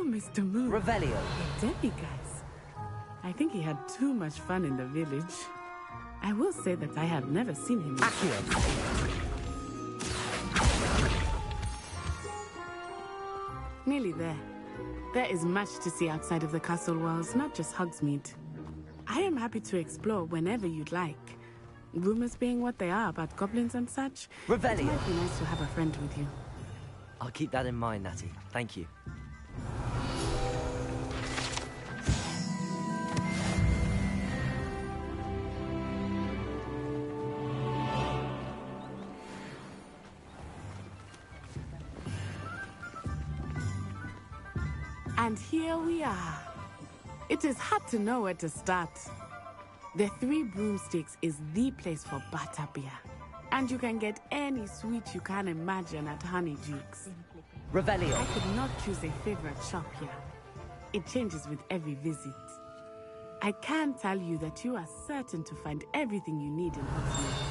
Mr. Moon. Revelio. Guys. I think he had too much fun in the village. I will say that I have never seen him. Accio. Nearly there. There is much to see outside of the castle walls, not just Hogsmeade. I am happy to explore whenever you'd like. Rumors being what they are about goblins and such, Revelio. it might be nice to have a friend with you. I'll keep that in mind, Natty. Thank you. And here we are. It is hard to know where to start. The Three Broomsticks is the place for butterbeer. And you can get any sweet you can imagine at Honeyduke's. Revelio. I could not choose a favorite shop here. It changes with every visit. I can tell you that you are certain to find everything you need in Hogsmeade.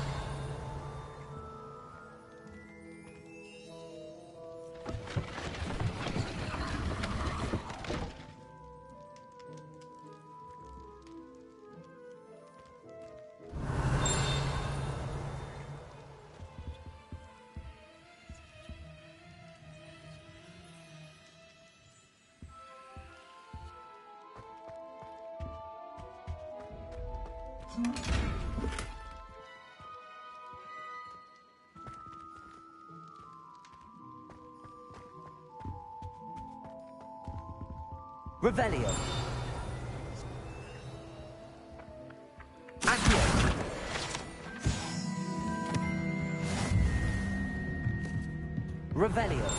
Revelio. Accio. Revelio.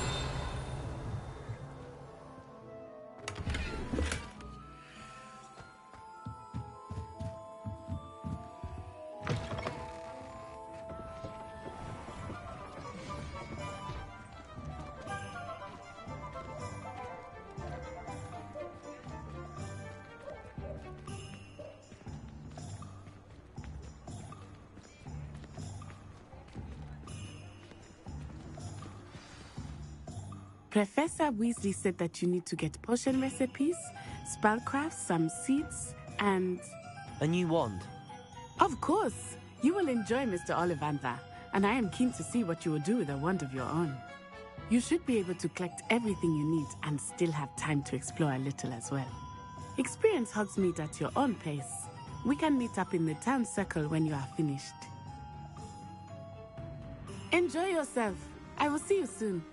Professor Weasley said that you need to get potion recipes, spellcrafts, some seeds, and... A new wand. Of course! You will enjoy Mr. Ollivander, and I am keen to see what you will do with a wand of your own. You should be able to collect everything you need and still have time to explore a little as well. Experience Hogsmeade at your own pace. We can meet up in the town circle when you are finished. Enjoy yourself. I will see you soon.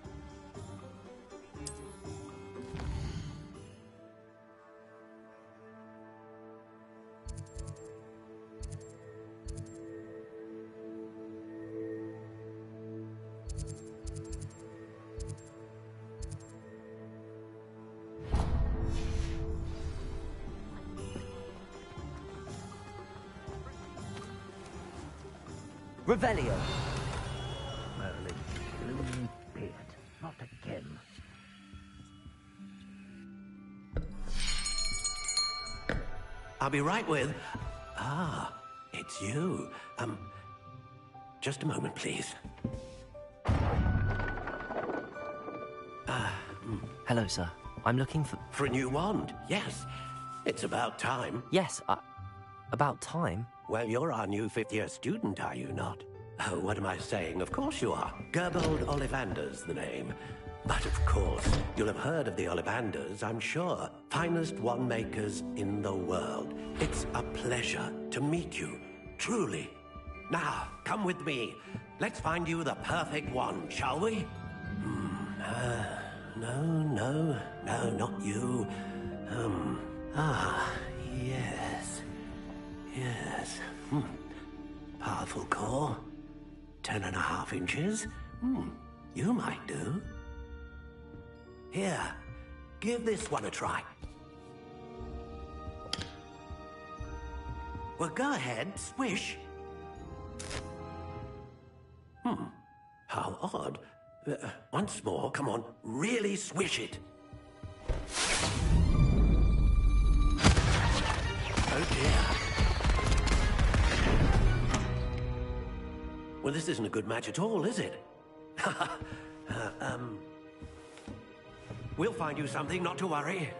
Revelio. Merlin, gloomy beard, not again. I'll be right with... Ah, it's you. Just a moment, please. Hello, sir. I'm looking for... For a new wand, yes. It's about time. Yes, about time. Well, you're our new fifth-year student, are you not? Oh, what am I saying? Of course you are. Gerbold Ollivander's the name. But of course, you'll have heard of the Ollivanders, I'm sure. Finest wand makers in the world. It's a pleasure to meet you, truly. Now, come with me. Let's find you the perfect wand, shall we? No, not you. Yes. Powerful core. 10.5 inches. You might do. Here, give this one a try. Well, go ahead, swish. How odd. Once more, come on, really swish it. Oh dear. Well, this isn't a good match at all, is it? We'll find you something, not to worry.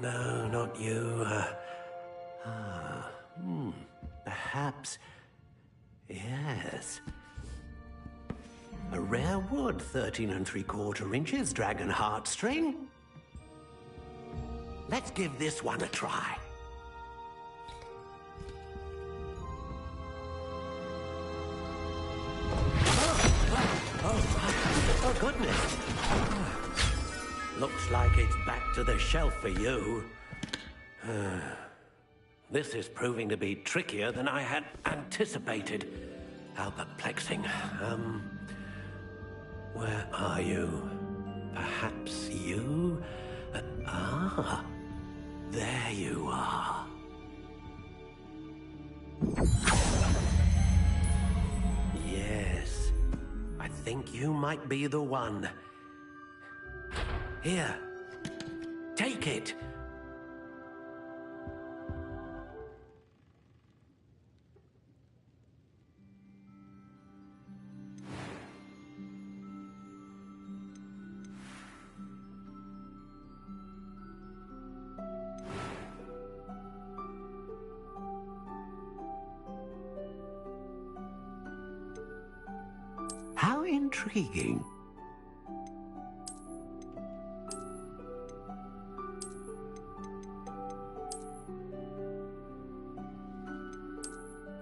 No, not you. Perhaps... Yes. A rare wood, 13 3/4 inches, dragon heartstring. Let's give this one a try. Oh, goodness. Looks like it's back to the shelf for you. This is proving to be trickier than I had anticipated. How perplexing. Where are you? Perhaps you? There you are. Yes, I think you might be the one. Here, take it. How intriguing.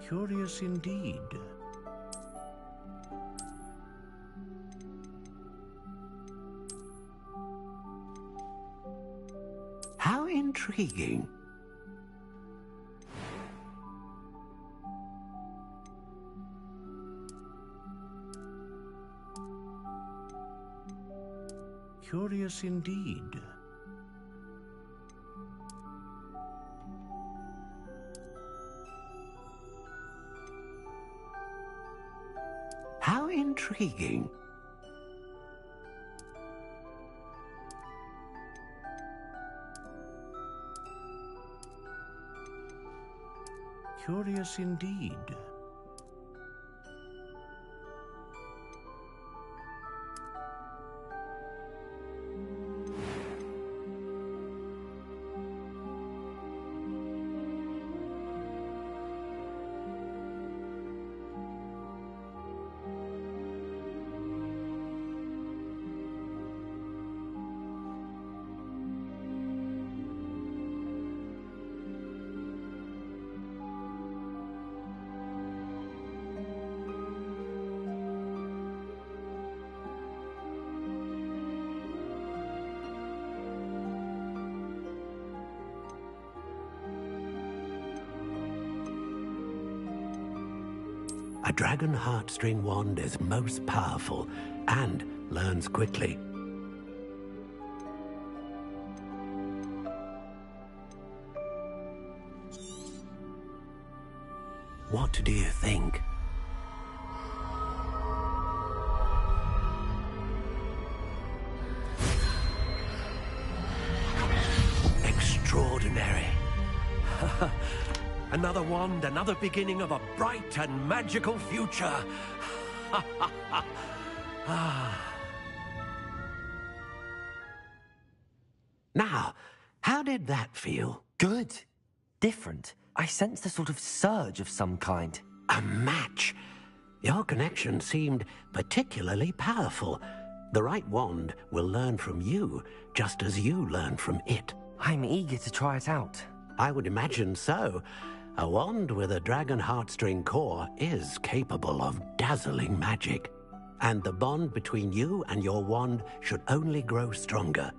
Curious indeed. How intriguing. Curious indeed. How intriguing. Curious indeed. A dragon heartstring wand is most powerful and learns quickly. What do you think? Extraordinary. Another wand, another beginning of a bright and magical future. Now, how did that feel? Good. Different. I sensed a sort of surge of some kind. A match. Your connection seemed particularly powerful. The right wand will learn from you, just as you learn from it. I'm eager to try it out. I would imagine so. A wand with a dragon heartstring core is capable of dazzling magic. And the bond between you and your wand should only grow stronger.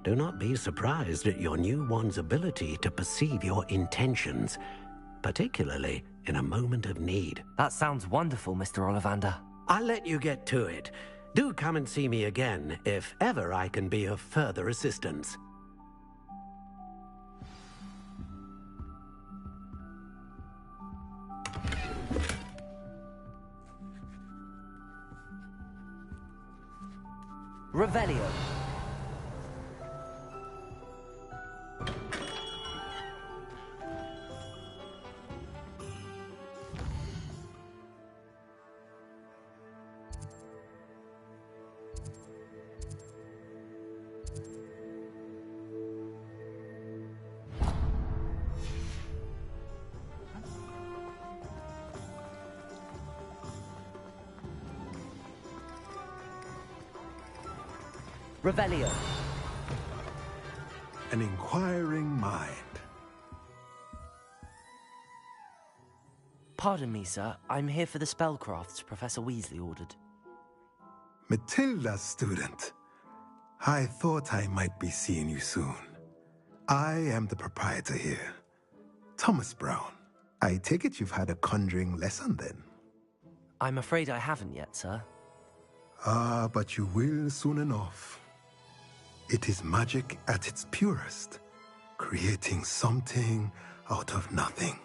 Do not be surprised at your new wand's ability to perceive your intentions, particularly in a moment of need. That sounds wonderful, Mr. Ollivander. I'll let you get to it. Do come and see me again if ever I can be of further assistance. Revelio. Revelio. An inquiring mind. Pardon me, sir. I'm here for the spellcrafts Professor Weasley ordered. Matilda's student. I thought I might be seeing you soon. I am the proprietor here, Thomas Brown. I take it you've had a conjuring lesson then? I'm afraid I haven't yet, sir. Ah, but you will soon enough. It is magic at its purest, creating something out of nothing.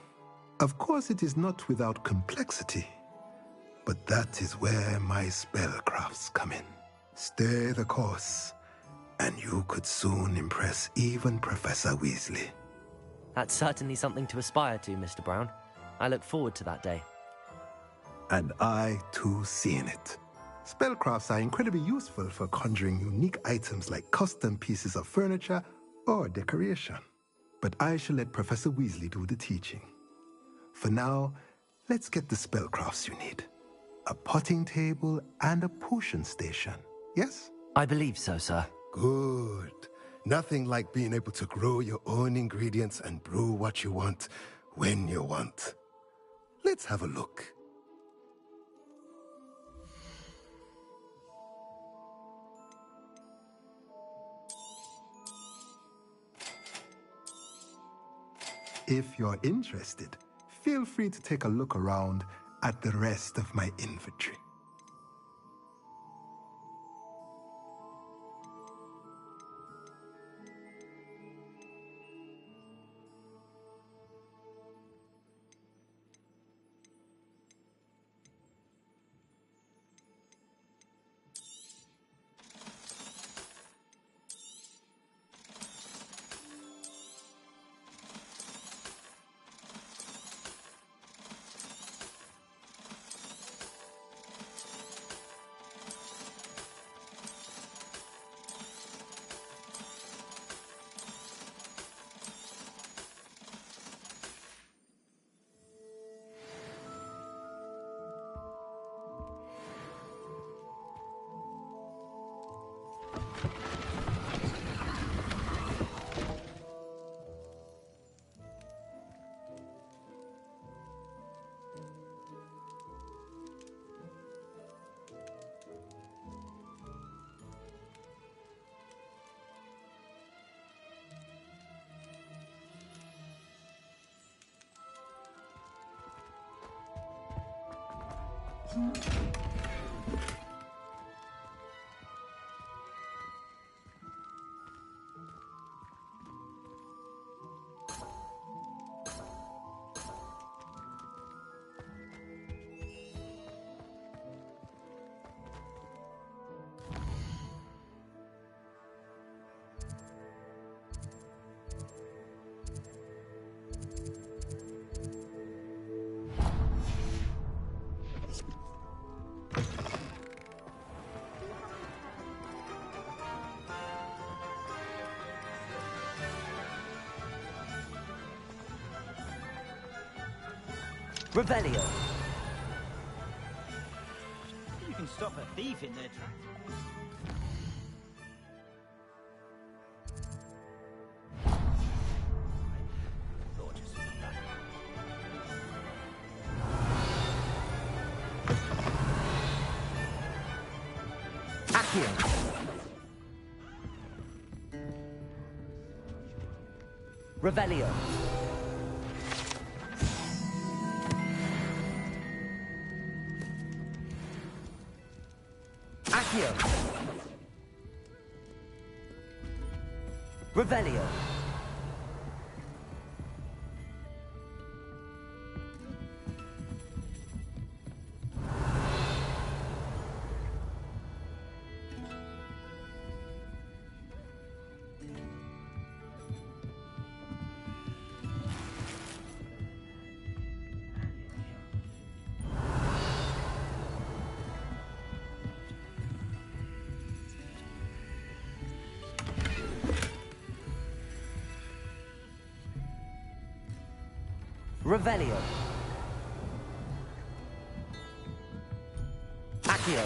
Of course, it is not without complexity, but that is where my spellcrafts come in. Stay the course, and you could soon impress even Professor Weasley. That's certainly something to aspire to, Mr. Brown. I look forward to that day. And I, too, seeing it. Spellcrafts are incredibly useful for conjuring unique items like custom pieces of furniture or decoration. But I shall let Professor Weasley do the teaching. For now, let's get the spellcrafts you need. A potting table and a potion station, yes? I believe so, sir. Good. Nothing like being able to grow your own ingredients and brew what you want when you want. Let's have a look. If you're interested, feel free to take a look around at the rest of my inventory. Revelio. You can stop a thief in their tracks. Accio. Revelio. Accio. Revelio. Revelio. Accio.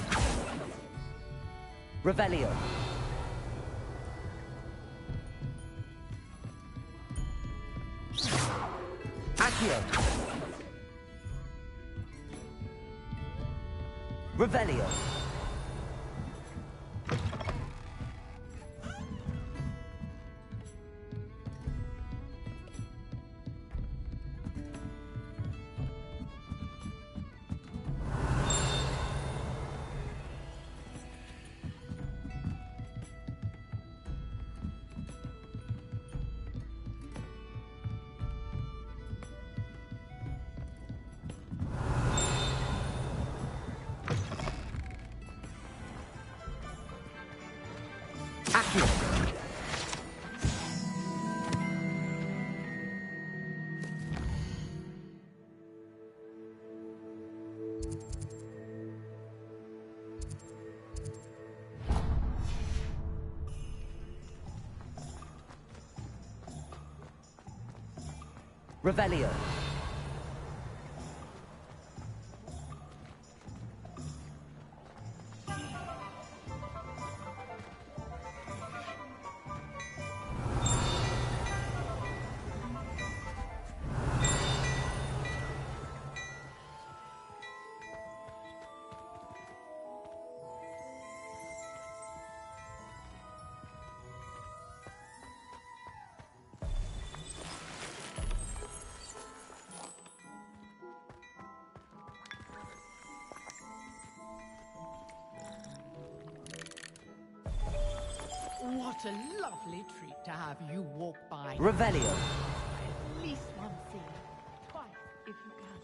Revelio. Revelio. Revelio. What a lovely treat to have you walk by. Revelio. At least once a year. Twice, if you can.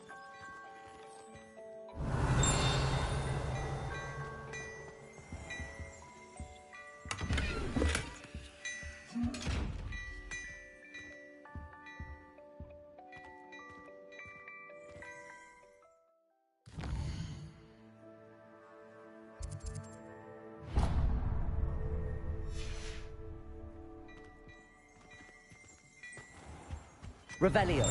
Revelio.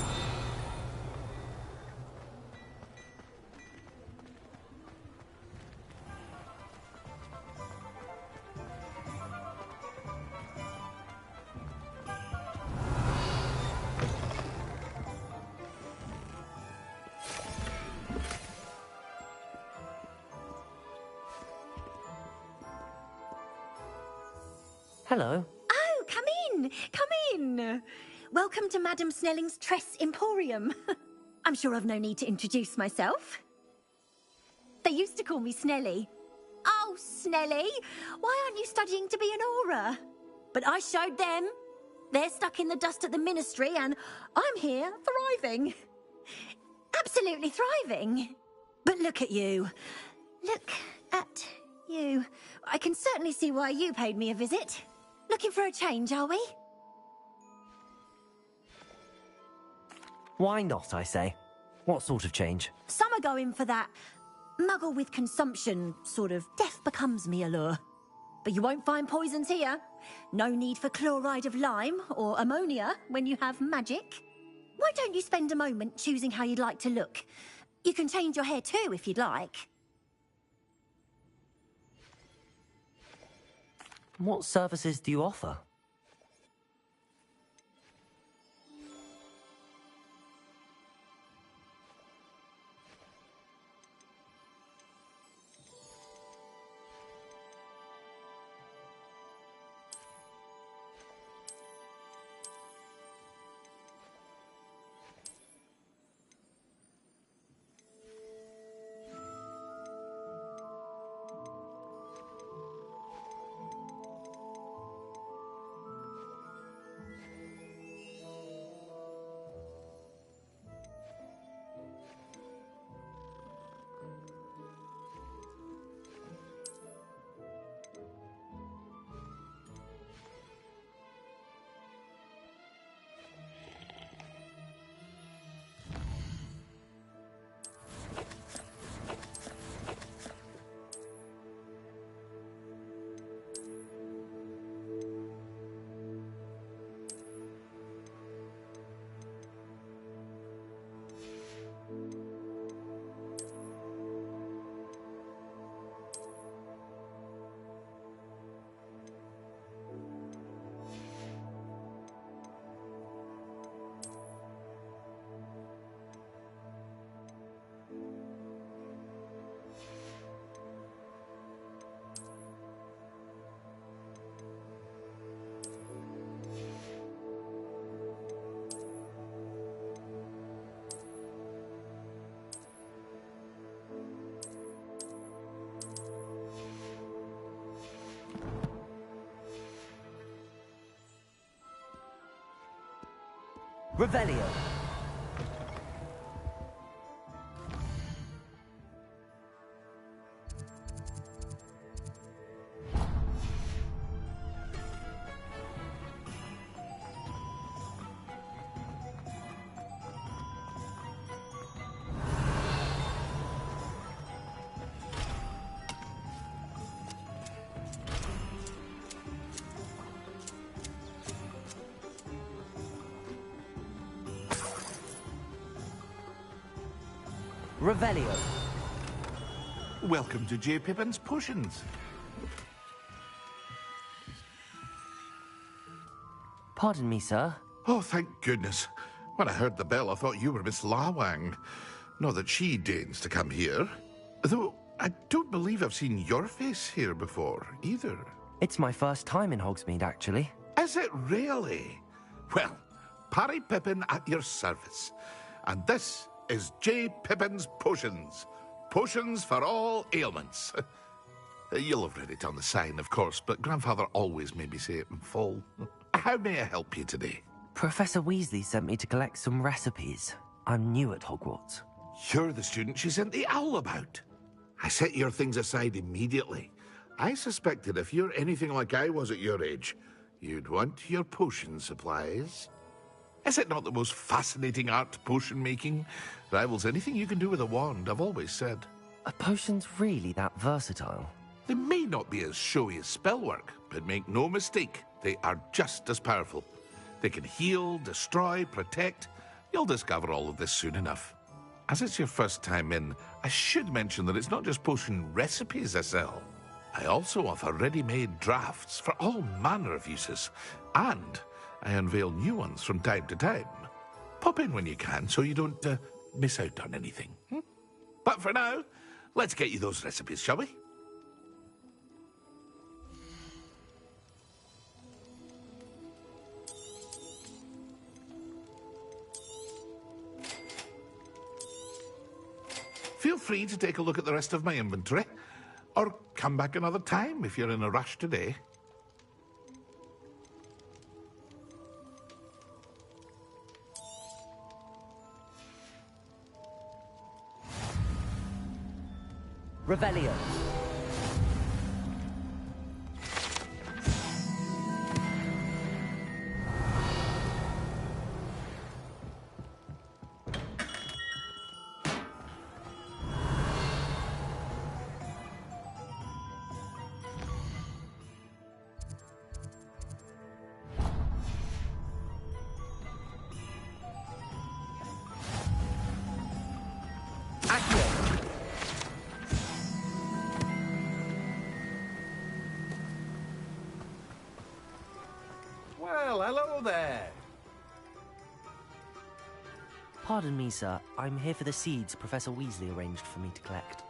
Hello. Oh, come in, come in. Welcome to Madame Snelling's Tress Emporium. I'm sure I've no need to introduce myself. They used to call me Snelly. Oh, Snelly, why aren't you studying to be an aura? But I showed them. They're stuck in the dust at the ministry and I'm here thriving. Absolutely thriving. But look at you. Look at you. I can certainly see why you paid me a visit. Looking for a change, are we? Why not, I say? What sort of change? Some are going for that muggle with consumption, sort of death becomes me allure. But you won't find poisons here. No need for chloride of lime or ammonia when you have magic. Why don't you spend a moment choosing how you'd like to look? You can change your hair too if you'd like. What services do you offer? Revelio. Revelio. Welcome to J. Pippin's Potions. Pardon me, sir. Oh, thank goodness. When I heard the bell, I thought you were Miss Lawang. Not that she deigns to come here. Though, I don't believe I've seen your face here before, either. It's my first time in Hogsmeade, actually. Is it really? Well, Parry Pippin at your service. And this is J. Pippin's Potions. Potions for all ailments. You'll have read it on the sign, of course, but Grandfather always made me say it in full. How may I help you today? Professor Weasley sent me to collect some recipes. I'm new at Hogwarts. You're the student she sent the owl about. I set your things aside immediately. I suspected if you're anything like I was at your age, you'd want your potion supplies. Is it not the most fascinating art, potion making? Rivals anything you can do with a wand, I've always said. Are potions really that versatile? They may not be as showy as spellwork, but make no mistake, they are just as powerful. They can heal, destroy, protect. You'll discover all of this soon enough. As it's your first time in, I should mention that it's not just potion recipes I sell. I also offer ready-made drafts for all manner of uses, and I unveil new ones from time to time. Pop in when you can so you don't miss out on anything. But for now, let's get you those recipes, shall we? Feel free to take a look at the rest of my inventory, or come back another time if you're in a rush today. Revelio. Well, hello there. Pardon me, sir. I'm here for the seeds Professor Weasley arranged for me to collect.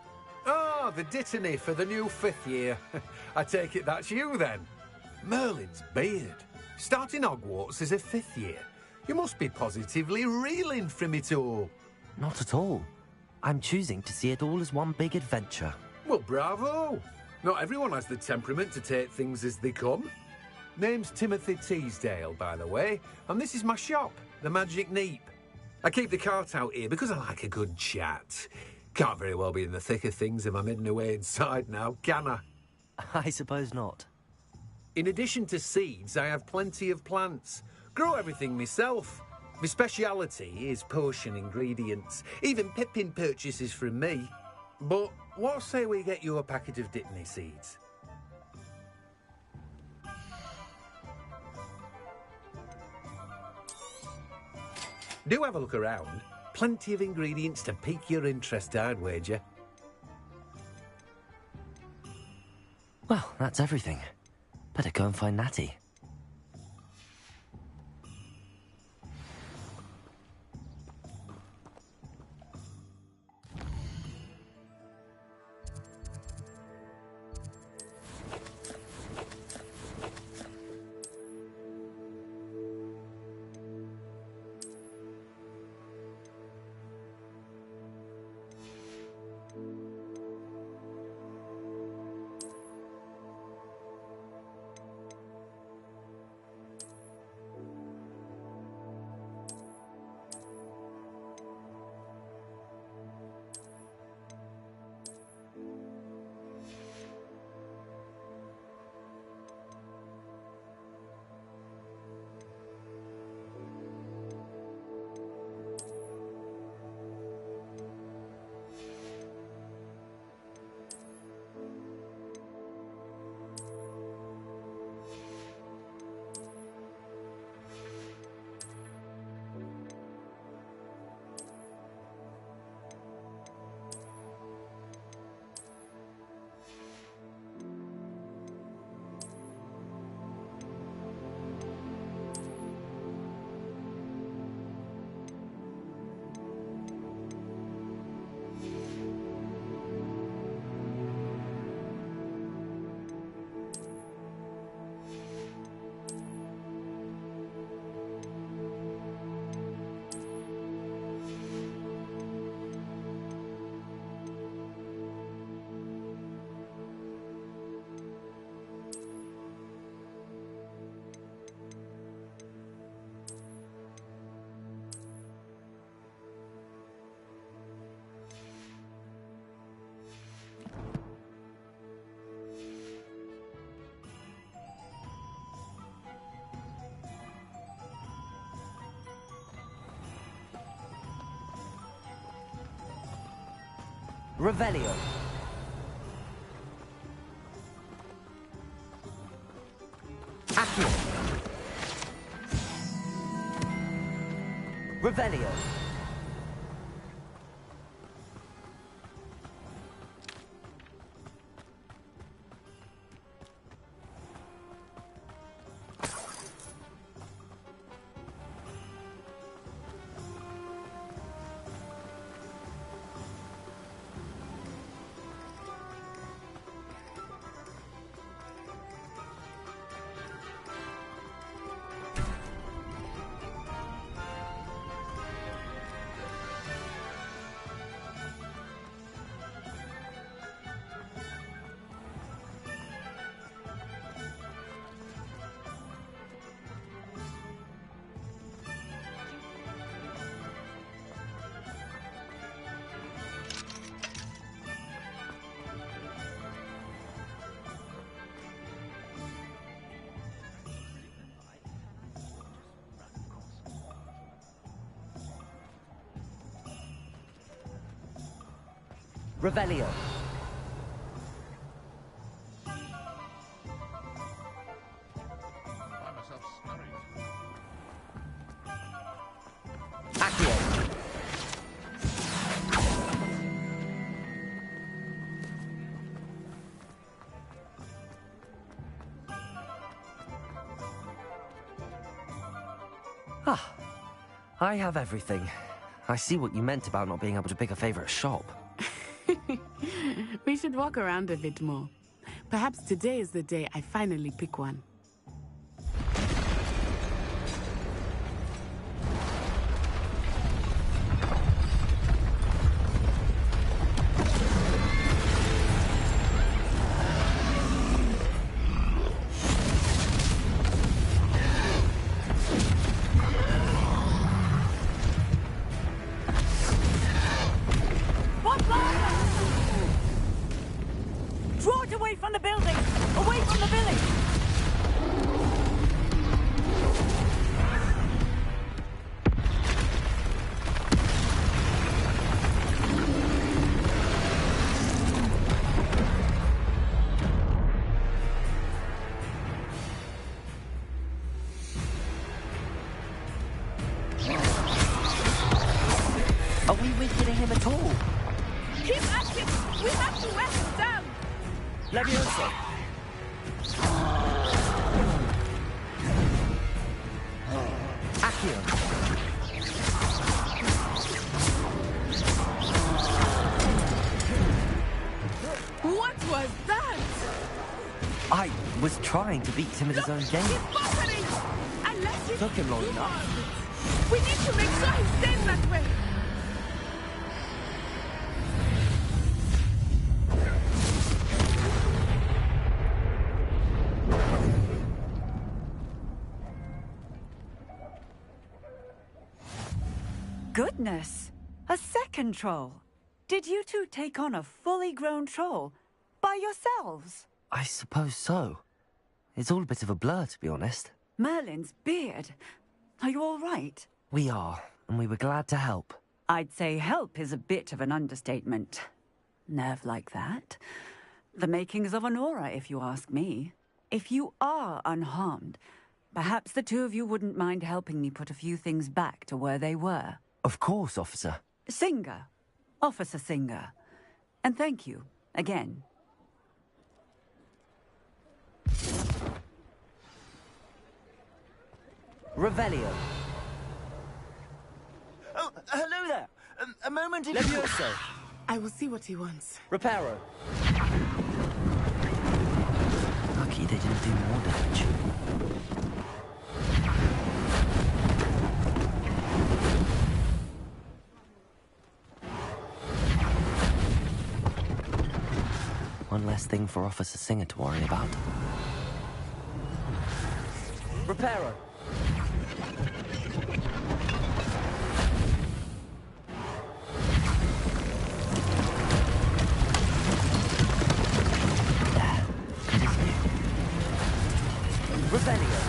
Oh, the dittany for the new 5th year. I take it that's you, then. Merlin's beard. Starting Hogwarts as a 5th year. You must be positively reeling from it all. Not at all. I'm choosing to see it all as one big adventure. Well, bravo. Not everyone has the temperament to take things as they come. Name's Timothy Teasdale, by the way, and this is my shop, the Magic Neep. I keep the cart out here because I like a good chat. Can't very well be in the thick of things if I'm hidden away inside now, can I? I suppose not. In addition to seeds, I have plenty of plants. Grow everything myself. My speciality is potion ingredients. Even Pippin purchases from me. But what say we get you a packet of dittany seeds? Do have a look around. Plenty of ingredients to pique your interest, I'd wager. Well, that's everything. Better go and find Natty. Revelio. Accio. Revelio. Revelio. Accio. Ah, I have everything. I see what you meant about not being able to pick a favorite shop. We should walk around a bit more. Perhaps today is the day I finally pick one. Draw it away from the building! Away from the village! Are we weakening him at all? Keep at it! We have to wear him down! Levioso. Accio. What was that? I was trying to beat him at his own game. He's buffering! Unless he Took him long enough. We need to make sure he stays that way. Goodness! A second troll! Did you two take on a fully grown troll? By yourselves? I suppose so. It's all a bit of a blur, to be honest. Merlin's beard. Are you all right? We are, and we were glad to help. I'd say help is a bit of an understatement. Nerve like that. The makings of an aura, if you ask me. If you are unharmed, perhaps the two of you wouldn't mind helping me put a few things back to where they were. Of course, officer. Singer. Officer Singer. And thank you, again. Revelio. Oh, hello there. A moment if Levioso. I will see what he wants. Reparo. Lucky they didn't do more damage. One less thing for Officer Singer to worry about. Reparo. Revelio.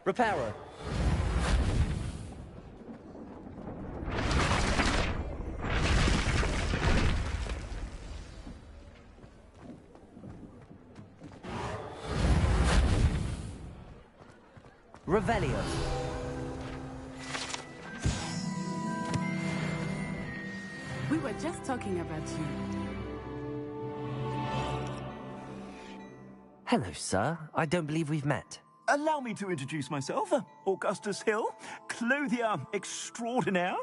Reparo. Revelio. We were just talking about you. Hello, sir. I don't believe we've met. Allow me to introduce myself. Augustus Hill, clothier extraordinaire.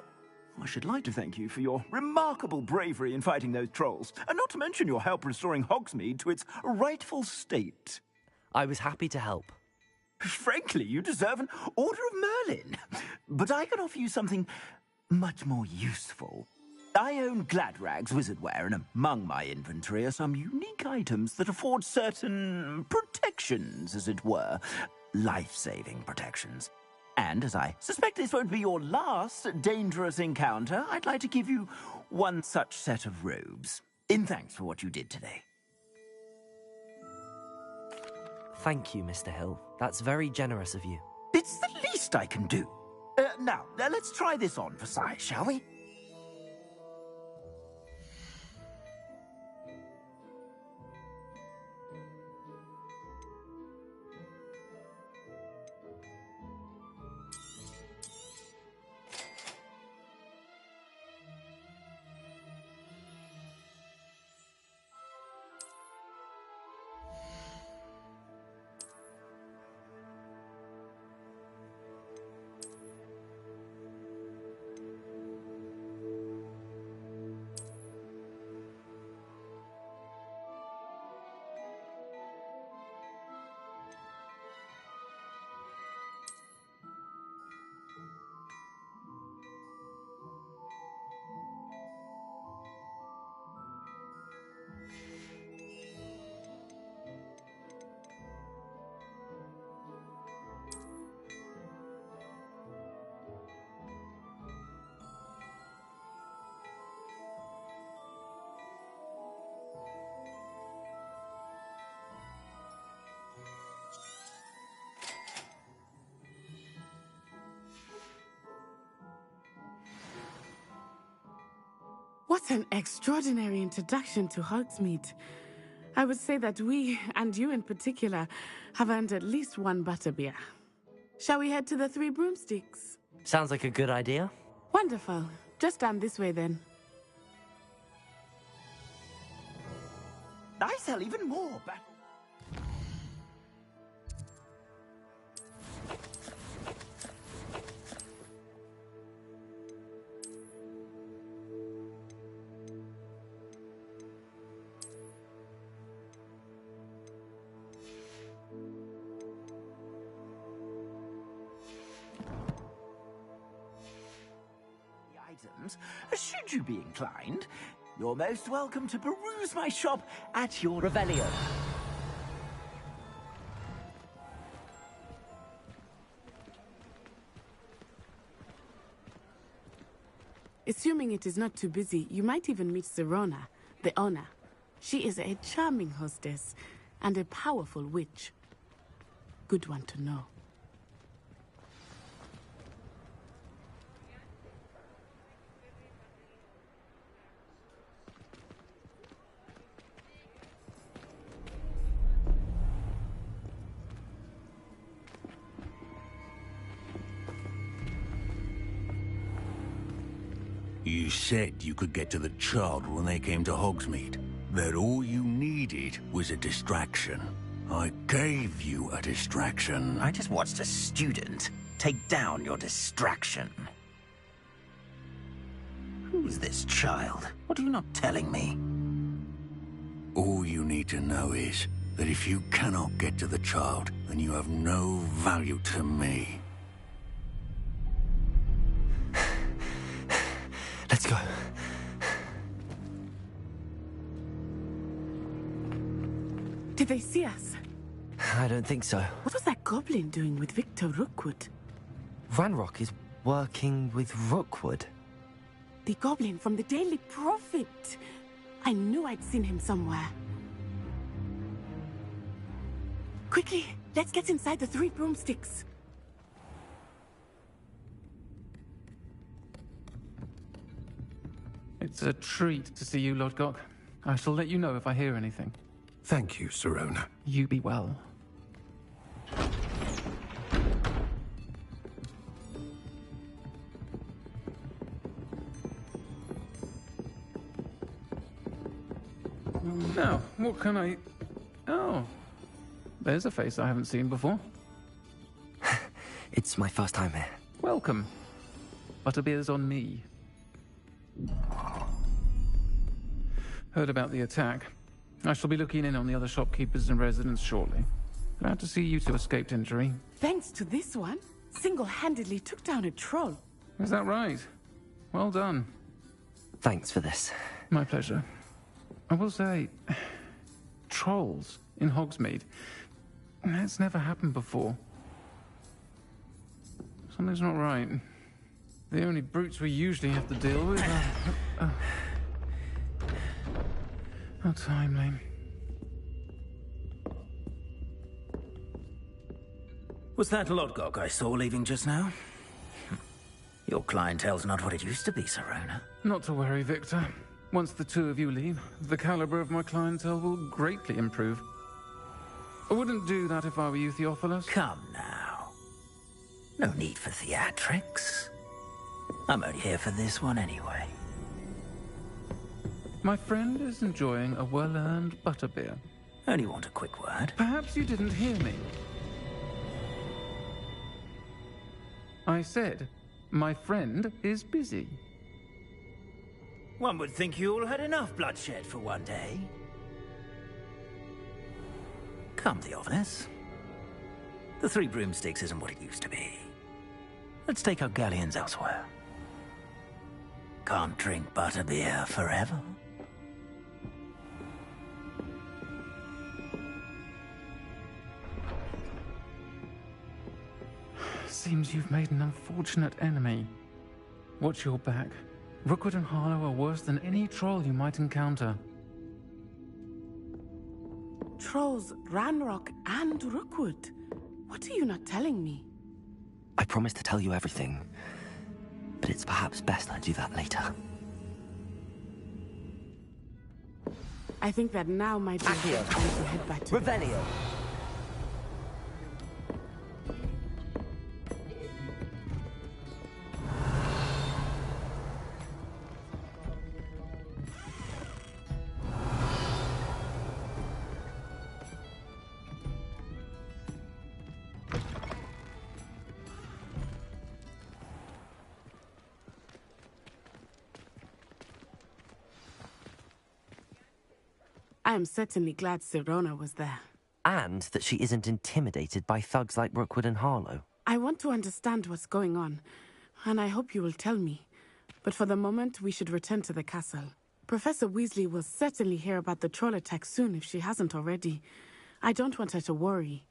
I should like to thank you for your remarkable bravery in fighting those trolls, and not to mention your help restoring Hogsmeade to its rightful state. I was happy to help. Frankly, you deserve an Order of Merlin. But I can offer you something much more useful. I own Gladrag's wizardware, and among my inventory are some unique items that afford certain protections, as it were. Life-saving protections. And as I suspect this won't be your last dangerous encounter, I'd like to give you one such set of robes, in thanks for what you did today. Thank you, Mr. Hill. That's very generous of you. It's the least I can do. Now, let's try this on for size, shall we? What an extraordinary introduction to Hogsmeade. I would say that we, and you in particular, have earned at least one butterbeer. Shall we head to the Three Broomsticks? Sounds like a good idea. Wonderful. Just down this way then. I sell even more battle. Should you be inclined, you're most welcome to peruse my shop at your Revelio. Assuming it is not too busy, you might even meet Sirona, the owner. She is a charming hostess and a powerful witch. Good one to know. You said you could get to the child when they came to Hogsmeade. That all you needed was a distraction. I gave you a distraction. I just watched a student take down your distraction. Who's this child? What are you not telling me? All you need to know is that if you cannot get to the child, then you have no value to me. Let's go. Did they see us? I don't think so. What was that goblin doing with Victor Rookwood? Ragnarok is working with Rookwood. The goblin from the Daily Prophet. I knew I'd seen him somewhere. Quickly, let's get inside the Three Broomsticks. It's a treat to see you, Lord Gok. I shall let you know if I hear anything. Thank you, Sirona. You be well. What can I... Oh, there's a face I haven't seen before. It's my first time here. Welcome. Butterbeer's on me. Heard about the attack. I shall be looking in on the other shopkeepers and residents shortly. Glad to see you two escaped injury. Thanks to this one, single-handedly took down a troll. Is that right? Well done. Thanks for this. My pleasure. I will say, trolls in Hogsmeade. That's never happened before. Something's not right. The only brutes we usually have to deal with are... How timely. Was that Lodgok I saw leaving just now? Your clientele's not what it used to be, Serona. Not to worry, Victor. Once the two of you leave, the caliber of my clientele will greatly improve. I wouldn't do that if I were you, Theophilus. Come now. No need for theatrics. I'm only here for this one anyway. My friend is enjoying a well-earned butterbeer. Only want a quick word. Perhaps you didn't hear me. I said, my friend is busy. One would think you all had enough bloodshed for one day. Come, Theophilus. The Three Broomsticks isn't what it used to be. Let's take our galleons elsewhere. Can't drink butterbeer forever. Seems you've made an unfortunate enemy. Watch your back. Rookwood and Harlow are worse than any troll you might encounter. Trolls, Ragnarok, and Rookwood. What are you not telling me? I promised to tell you everything, but it's perhaps best I do that later. I think that now might be the time to head back to... Revelio! I am certainly glad Serona was there. And that she isn't intimidated by thugs like Rookwood and Harlow. I want to understand what's going on, and I hope you will tell me. But for the moment, we should return to the castle. Professor Weasley will certainly hear about the troll attack soon if she hasn't already. I don't want her to worry.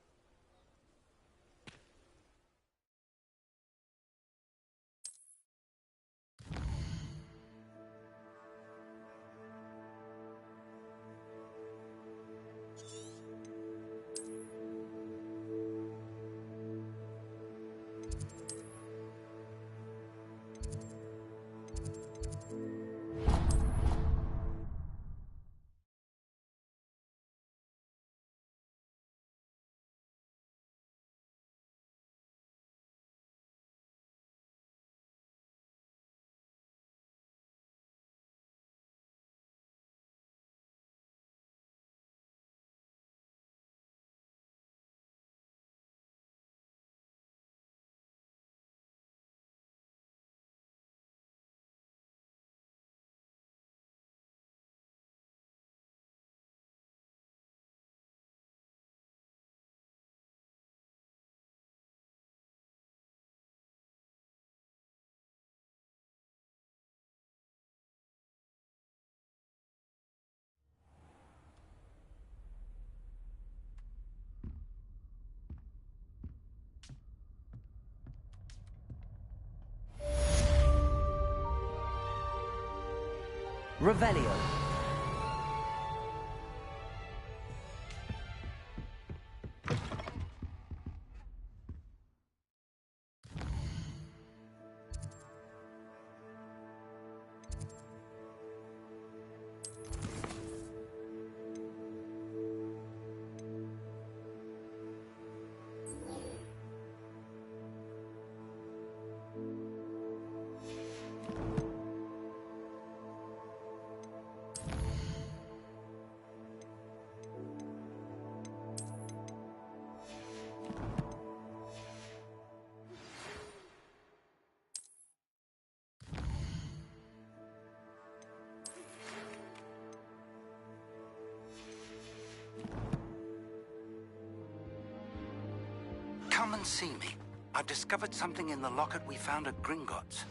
Revelio. come and see me. I've discovered something in the locket we found at Gringotts.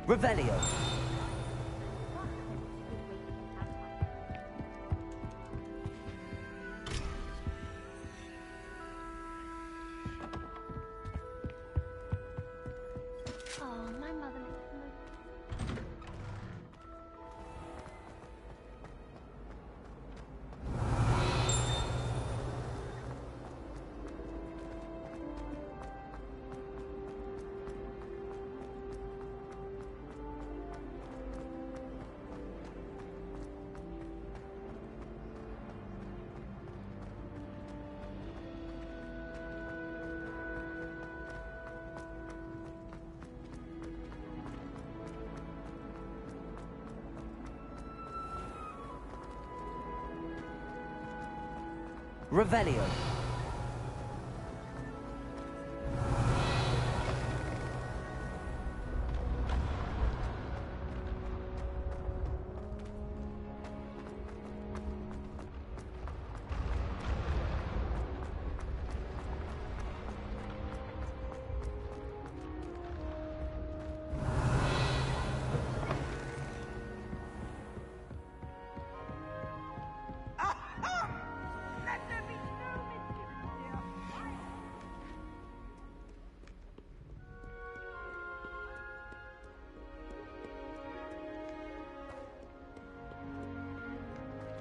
Revelio. Oh, my mother makes the most... Revelio.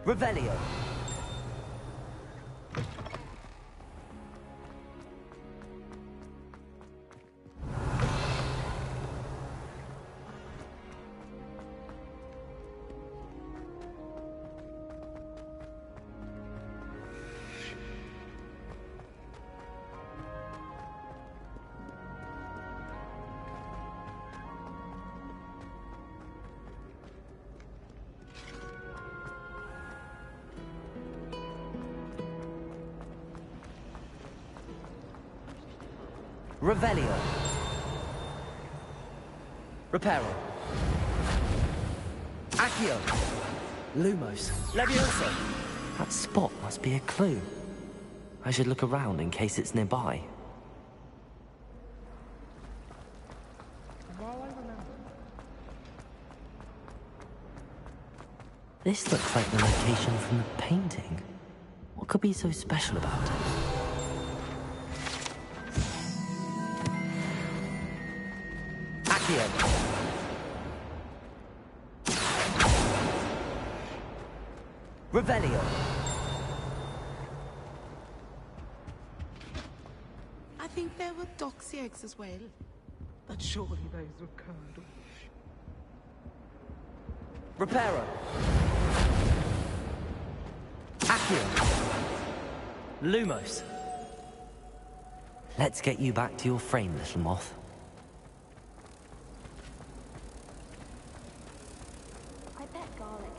Revelio. Revelio. Reparo. Accio. Lumos. Levioso. That spot must be a clue. I should look around in case it's nearby. This looks like the location from the painting. What could be so special about it? Revelio. I think there were doxy eggs as well, but surely those were curdled. Reparo. Accio. Lumos. Let's get you back to your frame, little moth. I bet garlic.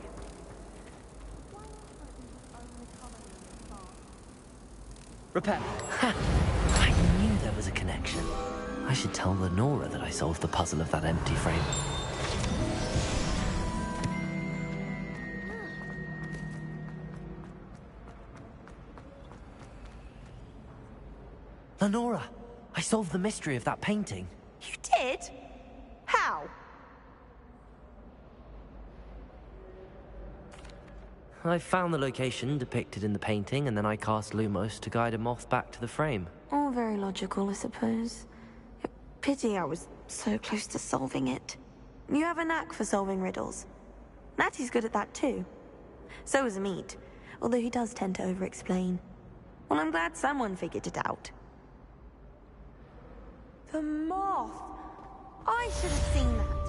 Repair. Ha! I knew there was a connection. I should tell Lenora that I solved the puzzle of that empty frame. Lenora, I solved the mystery of that painting. You did? How? I found the location depicted in the painting, and then I cast Lumos to guide a moth back to the frame. All very logical, I suppose. Pity I was so close to solving it. You have a knack for solving riddles. Natty's good at that too. So is Amit, although he does tend to over-explain. Well, I'm glad someone figured it out. The moth! I should have seen that.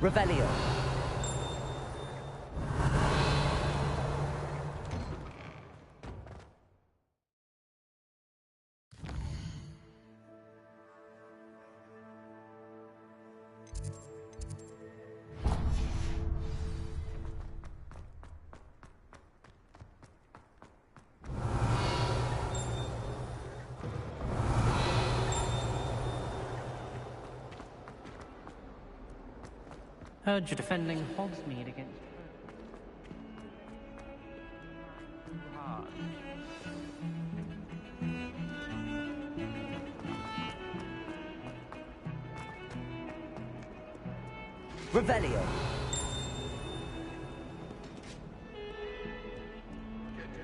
Revelio. Heard you're defending Hogsmeade against... Revelio.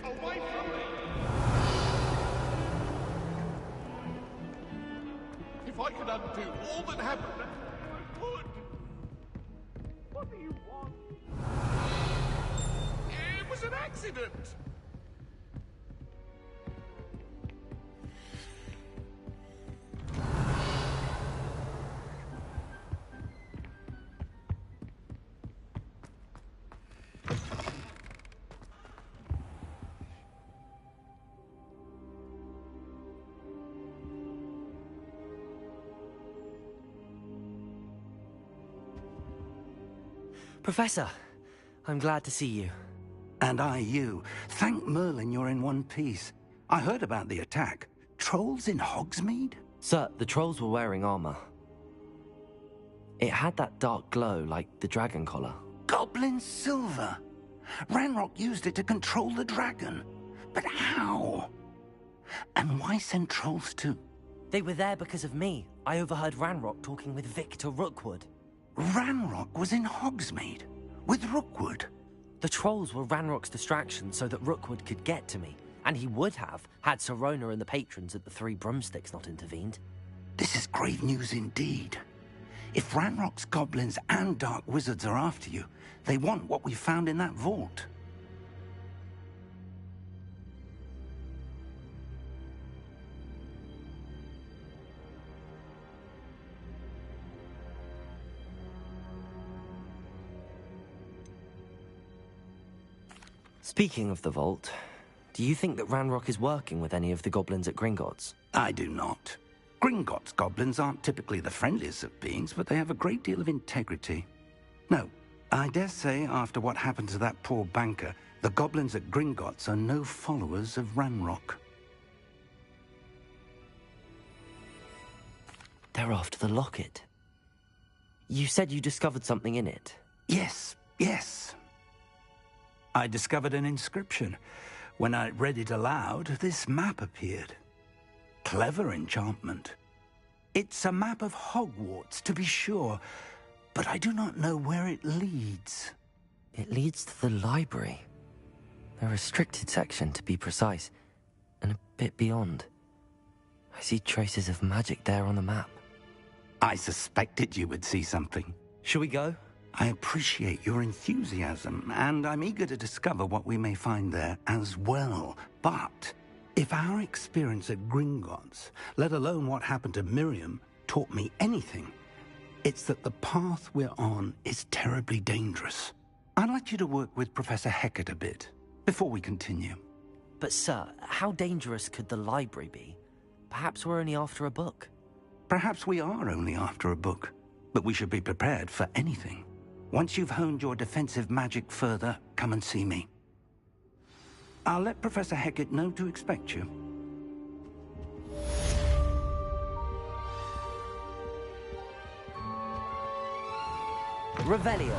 Away from me! If I could undo all that happened, I would! What do you want? It was an accident! Professor, I'm glad to see you. And I you. Thank Merlin you're in one piece. I heard about the attack. Trolls in Hogsmeade? Sir, the trolls were wearing armor. It had that dark glow like the dragon collar. Goblin silver. Ragnarok used it to control the dragon. But how? And why send trolls too? They were there because of me. I overheard Ragnarok talking with Victor Rookwood. Ragnarok was in Hogsmeade? With Rookwood? The trolls were Ragnarok's distraction so that Rookwood could get to me. And he would have, had Sirona and the patrons at the Three Broomsticks not intervened. This is grave news indeed. If Ragnarok's goblins and dark wizards are after you, they want what we found in that vault. Speaking of the vault, do you think that Ragnarok is working with any of the goblins at Gringotts? I do not. Gringotts goblins aren't typically the friendliest of beings, but they have a great deal of integrity. No, I dare say after what happened to that poor banker, the goblins at Gringotts are no followers of Ragnarok. They're after the locket. You said you discovered something in it. Yes. I discovered an inscription. When I read it aloud, this map appeared. Clever enchantment. It's a map of Hogwarts, to be sure, but I do not know where it leads. It leads to the library. A restricted section, to be precise, and a bit beyond. I see traces of magic there on the map. I suspected you would see something. Shall we go? I appreciate your enthusiasm, and I'm eager to discover what we may find there as well. But if our experience at Gringotts, let alone what happened to Miriam, taught me anything, it's that the path we're on is terribly dangerous. I'd like you to work with Professor Hecat a bit before we continue. But sir, how dangerous could the library be? Perhaps we're only after a book. Perhaps we are only after a book, but we should be prepared for anything. Once you've honed your defensive magic further, come and see me. I'll let Professor Hecat know to expect you. Revelio.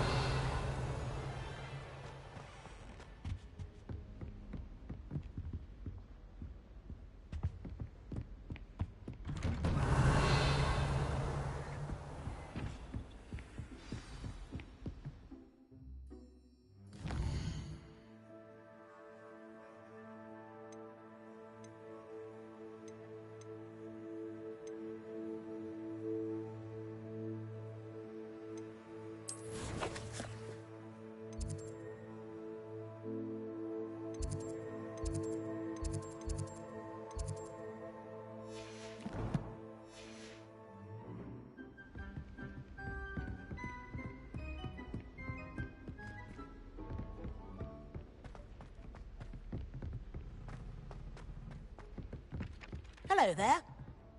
Hello there.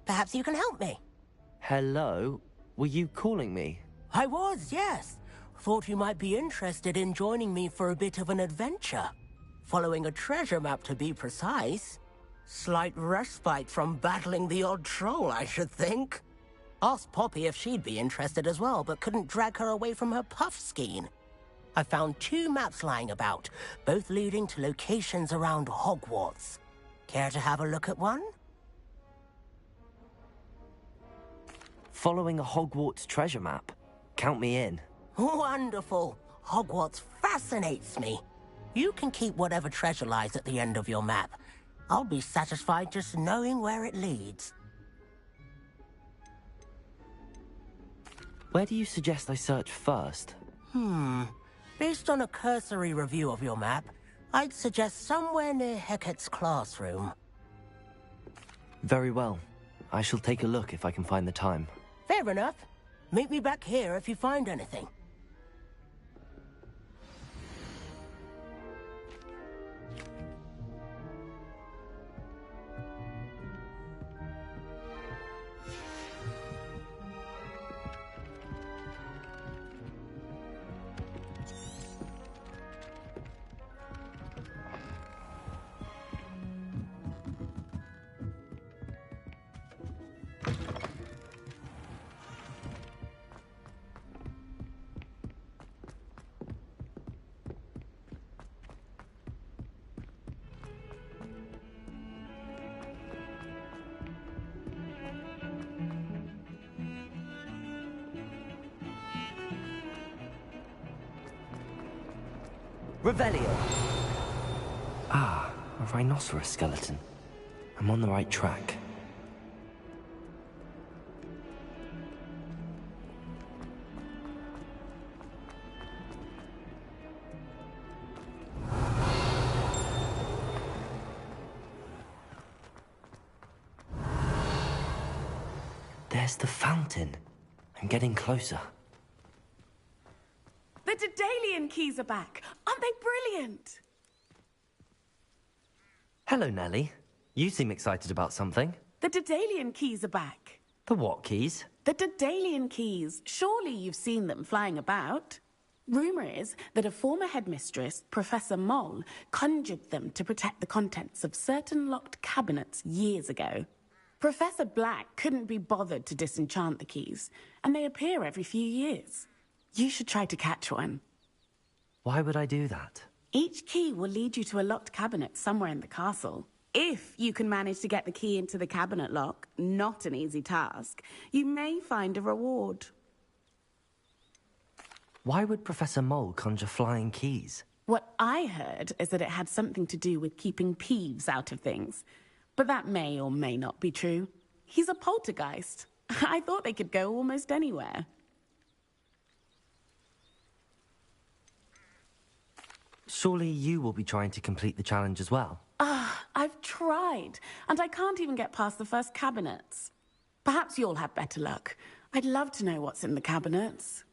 Perhaps you can help me. Hello? Were you calling me? I was, yes. Thought you might be interested in joining me for a bit of an adventure. Following a treasure map, to be precise. Slight respite from battling the odd troll, I should think. Asked Poppy if she'd be interested as well, but couldn't drag her away from her puff skein. I found 2 maps lying about, both leading to locations around Hogwarts. Care to have a look at one? Following a Hogwarts treasure map. Count me in. Wonderful. Hogwarts fascinates me. You can keep whatever treasure lies at the end of your map. I'll be satisfied just knowing where it leads. Where do you suggest I search first? Based on a cursory review of your map, I'd suggest somewhere near Hecat's classroom. Very well. I shall take a look if I can find the time. Fair enough. Meet me back here if you find anything. Revelio! Ah, a rhinoceros skeleton. I'm on the right track. There's the fountain. I'm getting closer. The Daedalian keys are back. Aren't they brilliant? Hello, Nellie. You seem excited about something. The Daedalian keys are back. The what keys? The Daedalian keys. Surely you've seen them flying about. Rumour is that a former headmistress, Professor Moll, conjured them to protect the contents of certain locked cabinets years ago. Professor Black couldn't be bothered to disenchant the keys, and they appear every few years. You should try to catch one. Why would I do that? Each key will lead you to a locked cabinet somewhere in the castle. If you can manage to get the key into the cabinet lock, not an easy task, you may find a reward. Why would Professor Mole conjure flying keys? What I heard is that it had something to do with keeping Peeves out of things. But that may or may not be true. He's a poltergeist. I thought they could go almost anywhere. Surely you will be trying to complete the challenge as well. I've tried, and I can't even get past the first cabinets. Perhaps you'll have better luck. I'd love to know what's in the cabinets.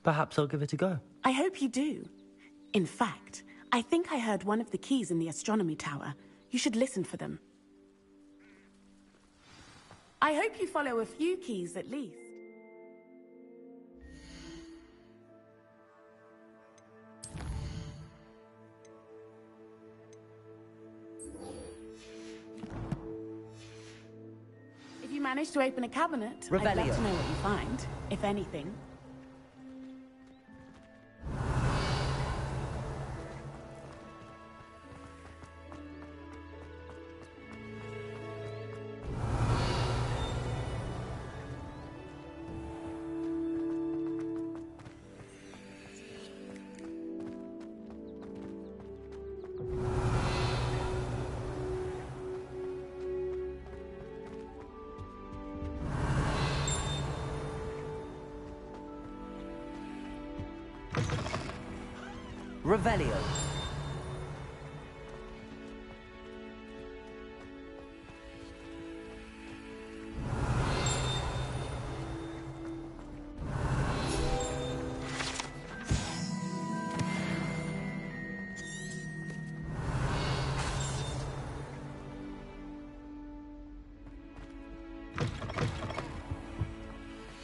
Perhaps I'll give it a go. I hope you do. In fact, I think I heard one of the keys in the astronomy tower. You should listen for them. I hope you follow a few keys at least. If you manage to open a cabinet, I'd love to know what you find, if anything. Revelio.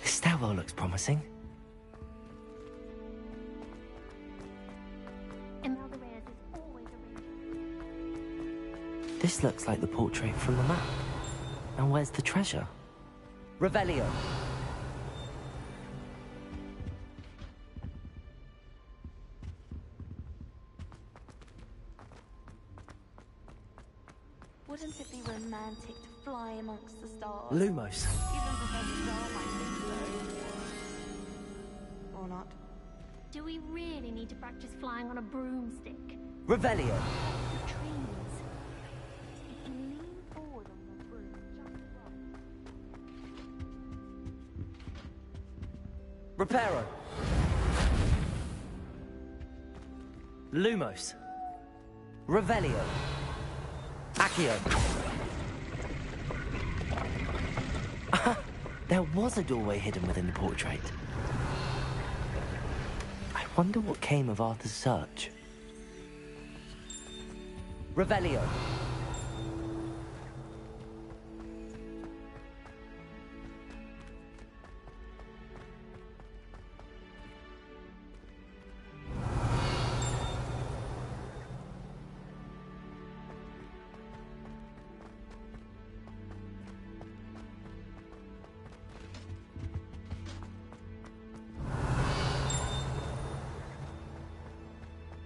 This stairwell looks promising. This looks like the portrait from the map. And where's the treasure? Revelio. Wouldn't it be romantic to fly amongst the stars? Lumos. Even Professor Star might think so. Or not. Do we really need to practice flying on a broomstick? Revelio. The trees. If you lean forward on your broom, just Reparo. Lumos. Revelio. Accio. There was a doorway hidden within the portrait. I wonder what came of Arthur's search. Revelio.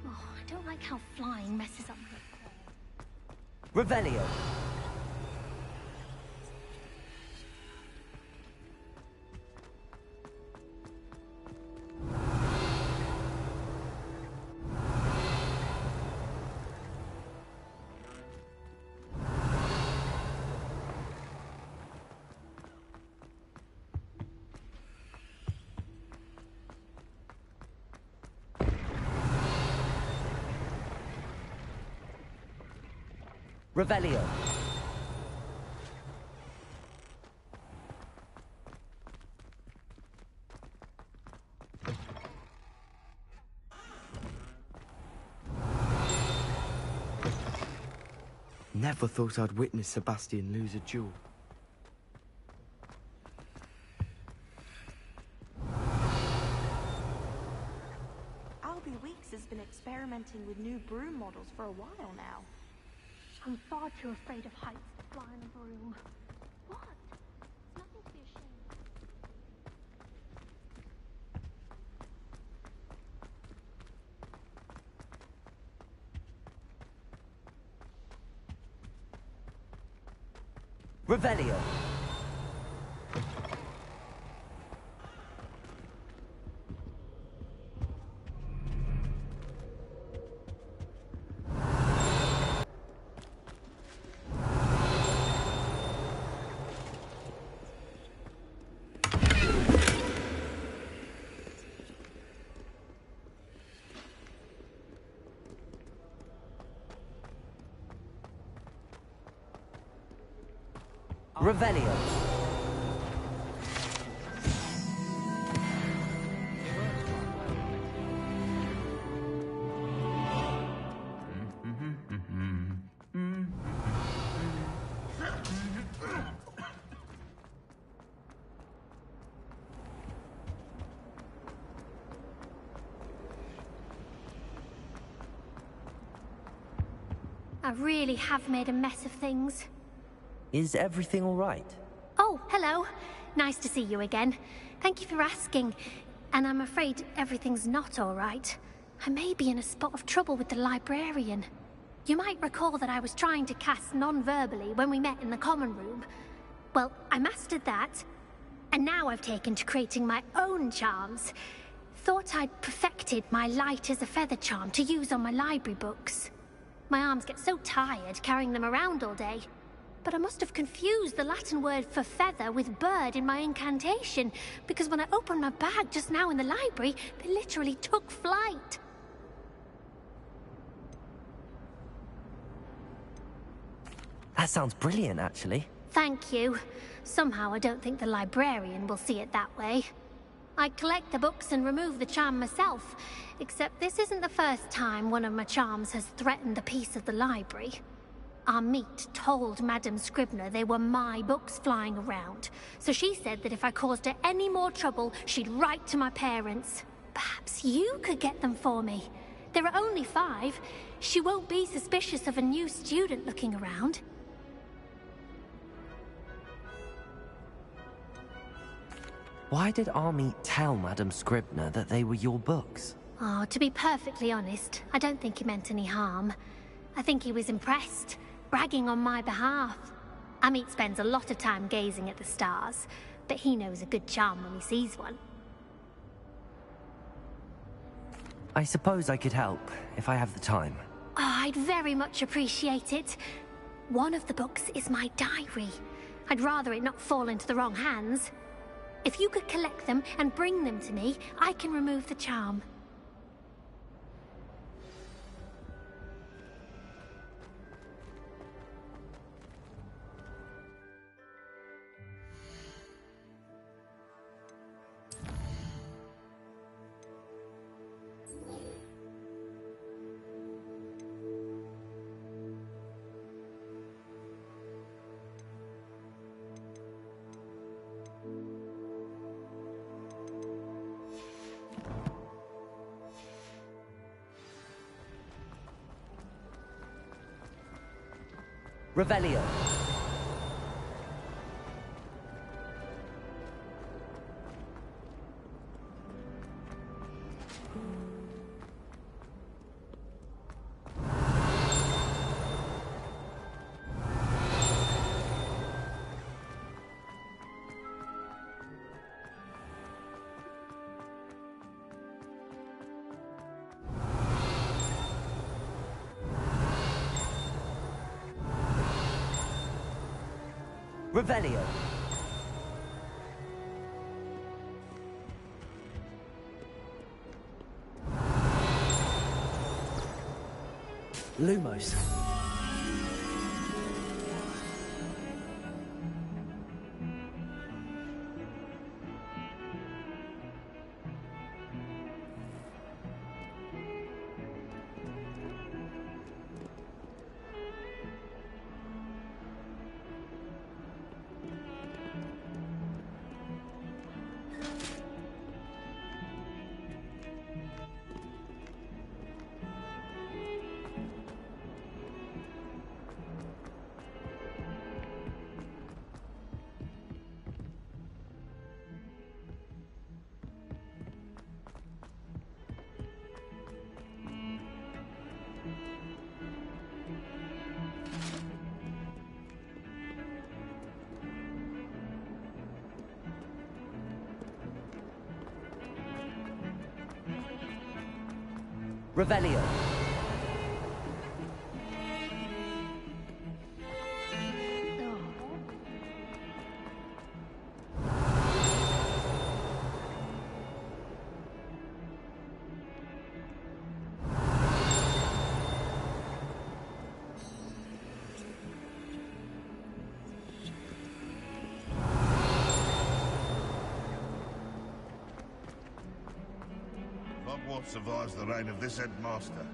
I don't like how flying messes up the... Revelio. Revelio. Never thought I'd witness Sebastian lose a duel. Albie Weeks has been experimenting with new broom models for a while now. I'm far too afraid of heights to fly on a broom. What? It's nothing to be ashamed of. Revelio. Revelio. I really have made a mess of things. Is everything all right? Oh, hello. Nice to see you again. Thank you for asking. And I'm afraid everything's not all right. I may be in a spot of trouble with the librarian. You might recall that I was trying to cast non-verbally when we met in the common room. Well, I mastered that. And now I've taken to creating my own charms. Thought I'd perfected my light as a feather charm to use on my library books. My arms get so tired carrying them around all day. But I must have confused the Latin word for feather with bird in my incantation, because when I opened my bag just now in the library, they literally took flight. That sounds brilliant, actually. Thank you. Somehow I don't think the librarian will see it that way. I collect the books and remove the charm myself, except this isn't the first time one of my charms has threatened the peace of the library. Our meet told Madame Scribner they were my books flying around, so she said that if I caused her any more trouble, she'd write to my parents. Perhaps you could get them for me. There are only 5. She won't be suspicious of a new student looking around. Why did Army tell Madame Scribner that they were your books? Oh, to be perfectly honest, I don't think he meant any harm. I think he was impressed, bragging on my behalf. Amit spends a lot of time gazing at the stars, but he knows a good charm when he sees one. I suppose I could help, if I have the time. Oh, I'd very much appreciate it. One of the books is my diary. I'd rather it not fall into the wrong hands. If you could collect them and bring them to me, I can remove the charm. Revelio. Revelio. Lumos. Revelio. Hogwarts survives the reign of this headmaster.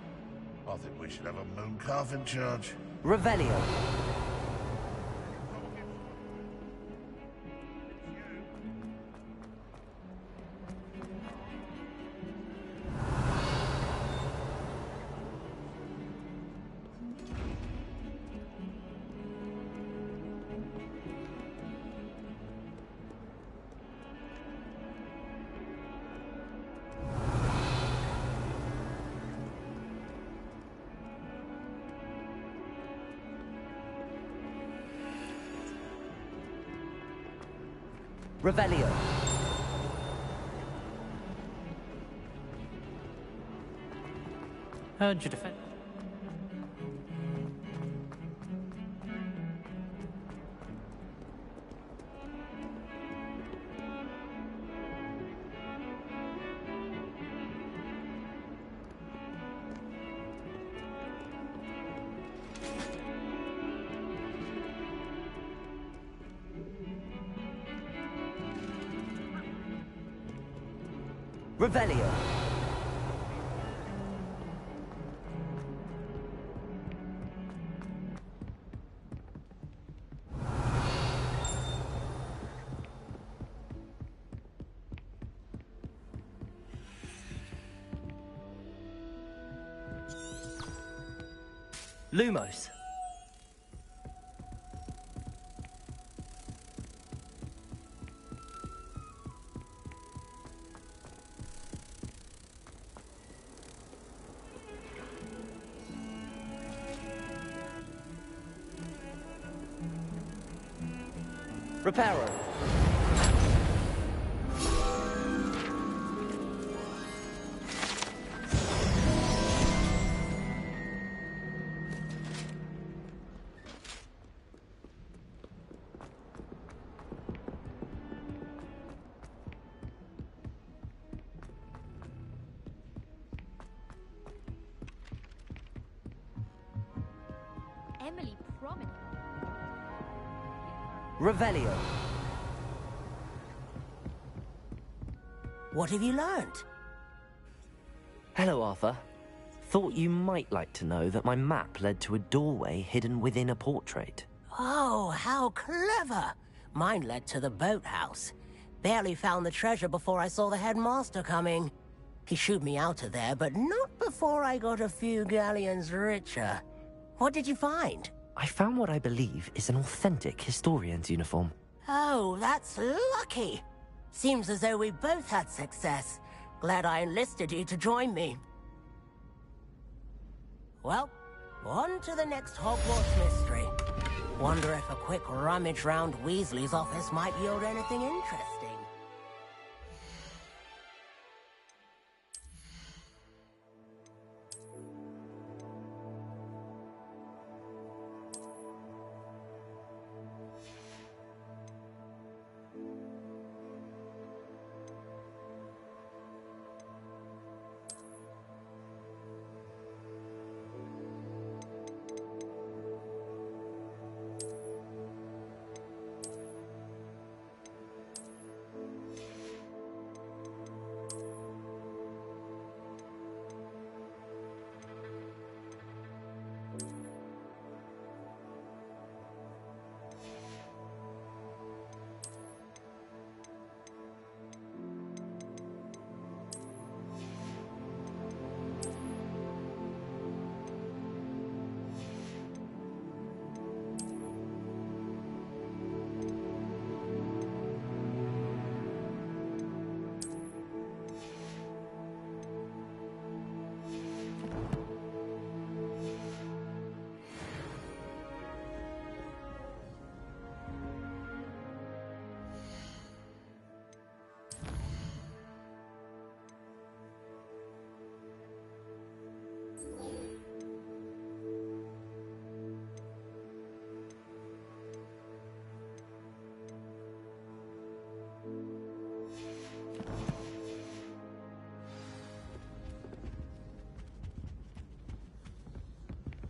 I think we should have a moon calf in charge. Revelio. Revelio. Heard you defend. Revelio. Lumos. Reparo. Emily promised. Revelio. What have you learned? Hello, Arthur. Thought you might like to know that my map led to a doorway hidden within a portrait. Oh, how clever! Mine led to the boathouse. Barely found the treasure before I saw the headmaster coming. He shooed me out of there, but not before I got a few galleons richer. What did you find? I found what I believe is an authentic historian's uniform. Oh, that's lucky. Seems as though we both had success. Glad I enlisted you to join me. Well, on to the next Hogwarts mystery. Wonder if a quick rummage round Weasley's office might yield anything interesting.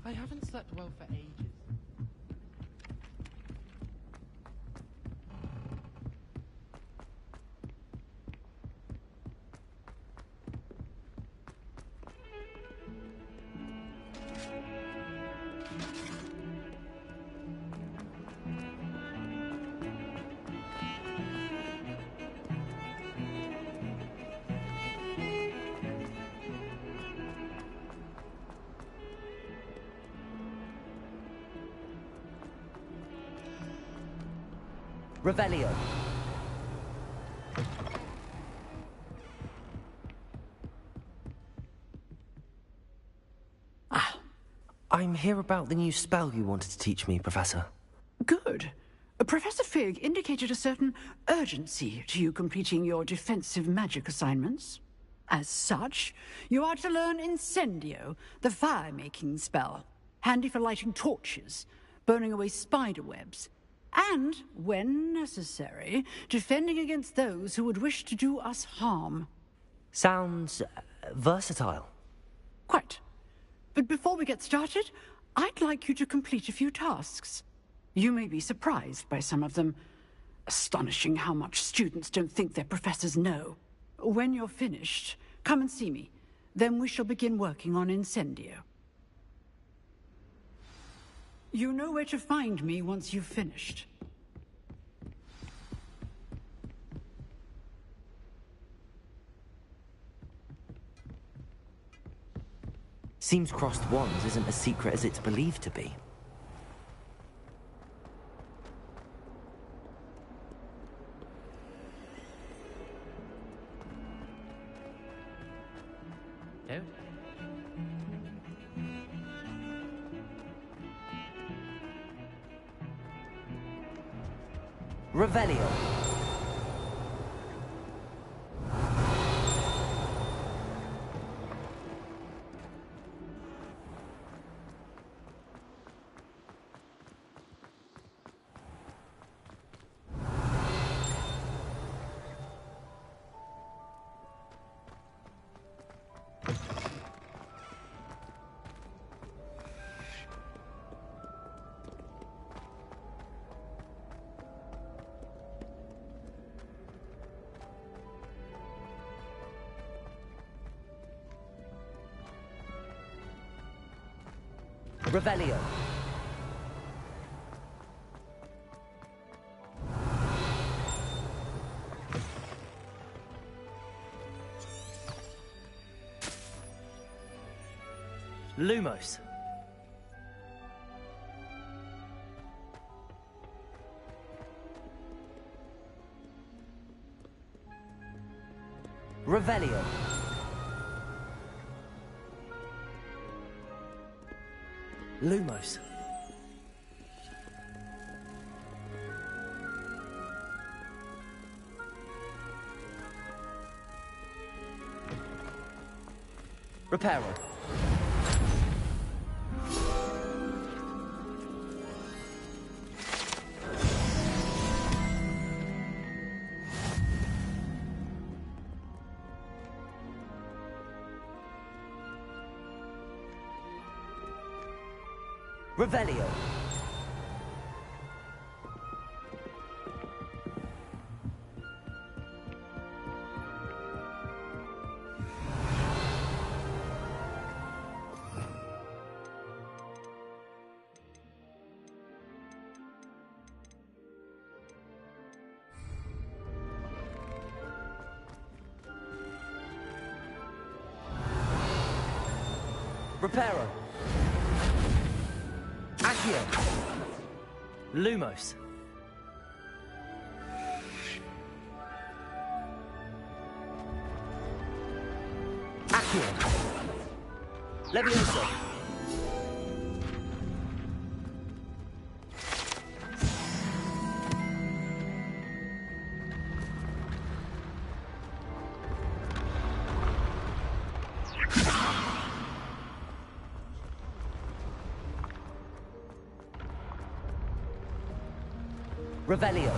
I haven't slept well for ages. Revelio. I'm here about the new spell you wanted to teach me, Professor. Good. Professor Fig indicated a certain urgency to you completing your defensive magic assignments. As such, you are to learn Incendio, the fire-making spell, handy for lighting torches, burning away spider webs, and, when necessary, defending against those who would wish to do us harm. Sounds versatile. Quite. But before we get started, I'd like you to complete a few tasks. You may be surprised by some of them. Astonishing how much students don't think their professors know. When you're finished, come and see me. Then we shall begin working on Incendio. You know where to find me once you've finished. Seems crossed wands isn't as secret as it's believed to be. No? Revelio. Revelio. Lumos. Revelio. Lumos. Reparo. Revelio. Reparo. Accio. Lumos. Accio. Levioso. Revelio.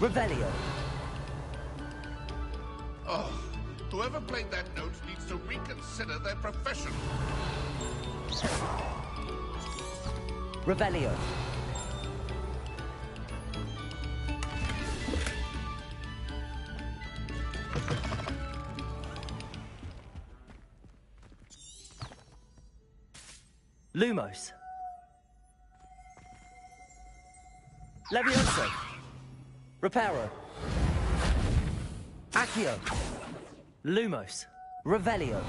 Revelio. Oh, whoever played that note needs to reconsider their profession. Revelio. Lumos. Levioso. Reparo. Accio. Lumos. Revelio.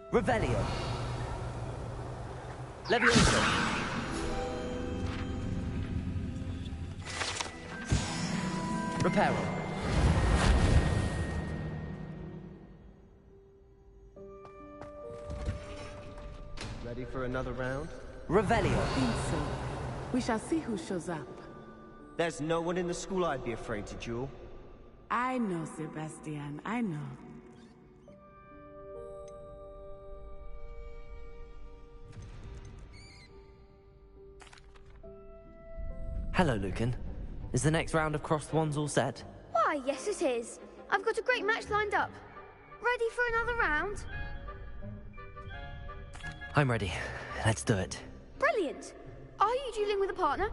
Revelio. Levioso. Reparo. Ready? for another round? Revelio. I think so. We shall see who shows up. There's no one in the school I'd be afraid to duel. I know, Sebastian. I know. Hello, Lucan. Is the next round of crossed wands all set? Why, yes it is. I've got a great match lined up. Ready for another round? I'm ready. Let's do it. Brilliant. Are you dueling with a partner?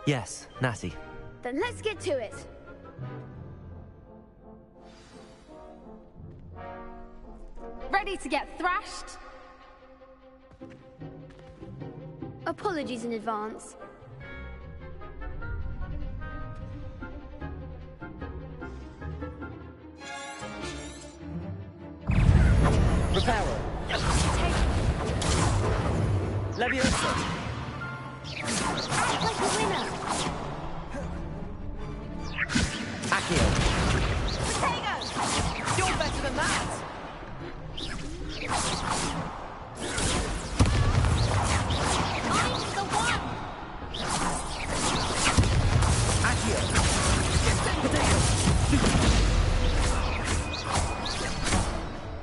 Yes, Natty. Then let's get to it. Ready to get thrashed? Apologies in advance. Reparo. Leviosa. Act like a winner. Accio. Potato! You're better than that! I'm the one! Accio. Potato.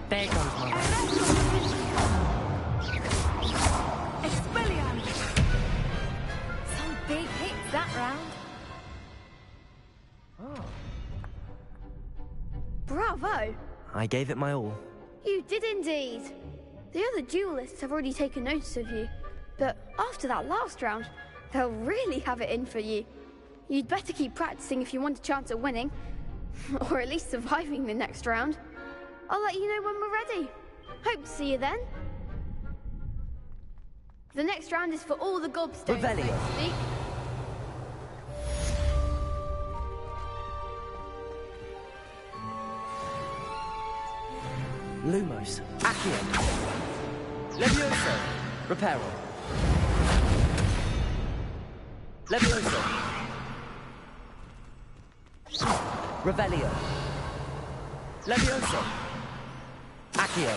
There goes my man. Expelliarmus! Some big hits that round. Oh. Bravo! I gave it my all. You did indeed. The other duelists have already taken notice of you, but after that last round, they'll really have it in for you. You'd better keep practicing if you want a chance at winning, or at least surviving the next round. I'll let you know when we're ready. Hope to see you then. The next round is for all the gobstones, so to speak. Lumos. Accio. Leviosa. Reparo. Leviosa. Revelio. Leviosa. Accio.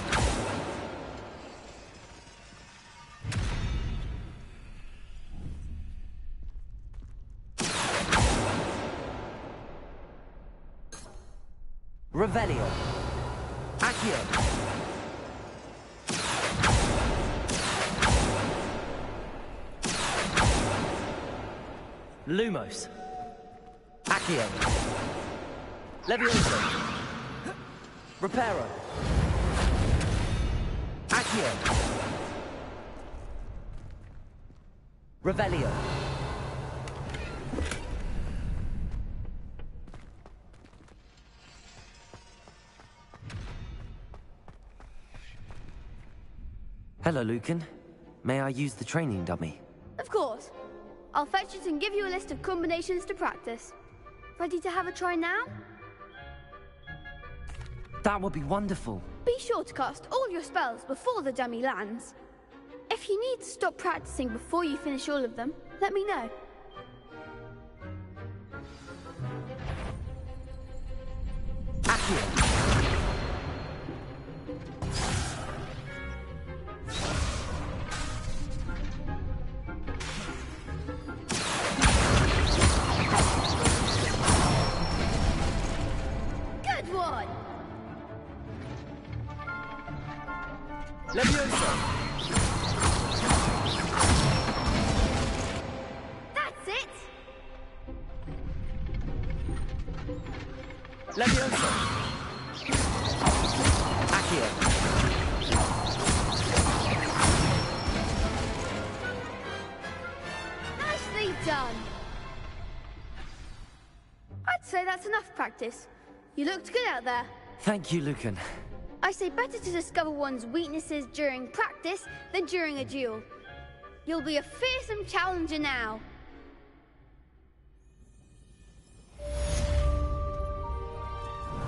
Revelio. Accio. Lumos. Accio. Leviosa. Reparo. Accio. Revelio. Hello, Lucan. May I use the training dummy? Of course. I'll fetch it and give you a list of combinations to practice. Ready to have a try now? That would be wonderful. Be sure to cast all your spells before the dummy lands. If you need to stop practicing before you finish all of them, let me know. Accio. Good one! Leviosa. That's it! Leviosa. Accio. Nicely done! I'd say that's enough practice. You looked good out there. Thank you, Lucan. I say better to discover one's weaknesses during practice than during a duel. You'll be a fearsome challenger now.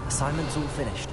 Assignment's all finished.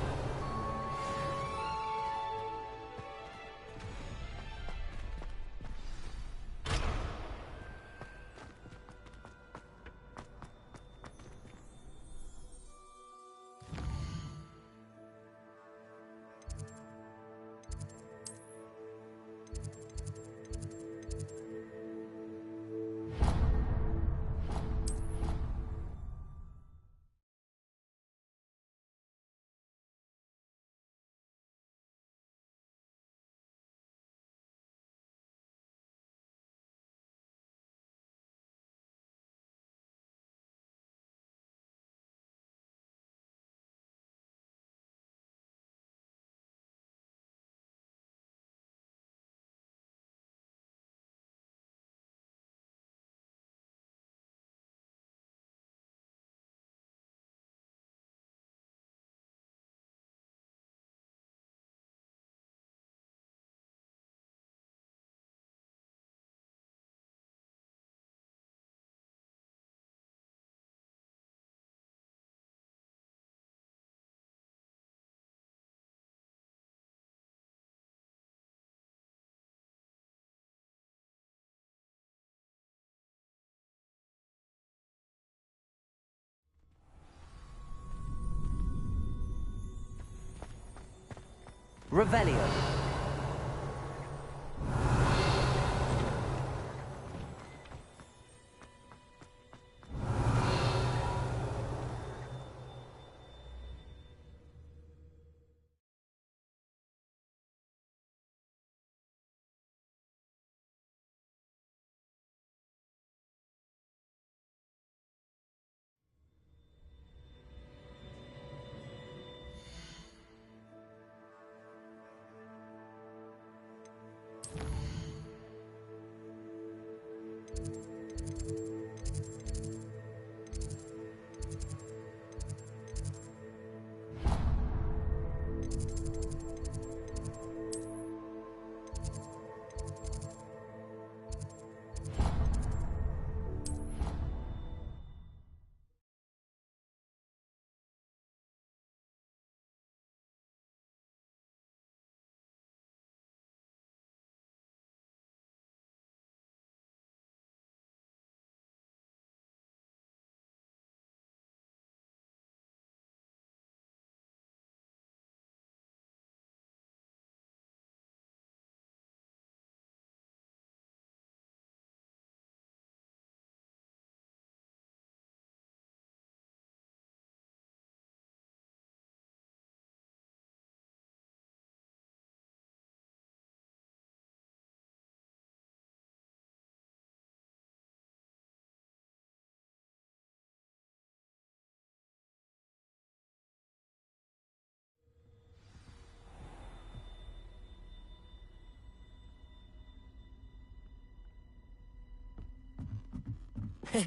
Revelio.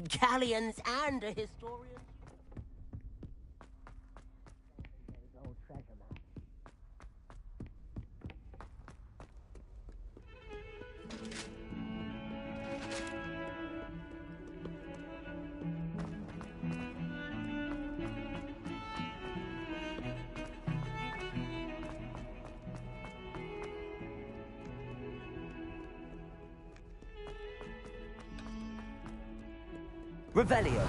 Galleons and a historian. Old treasure map. Revelio.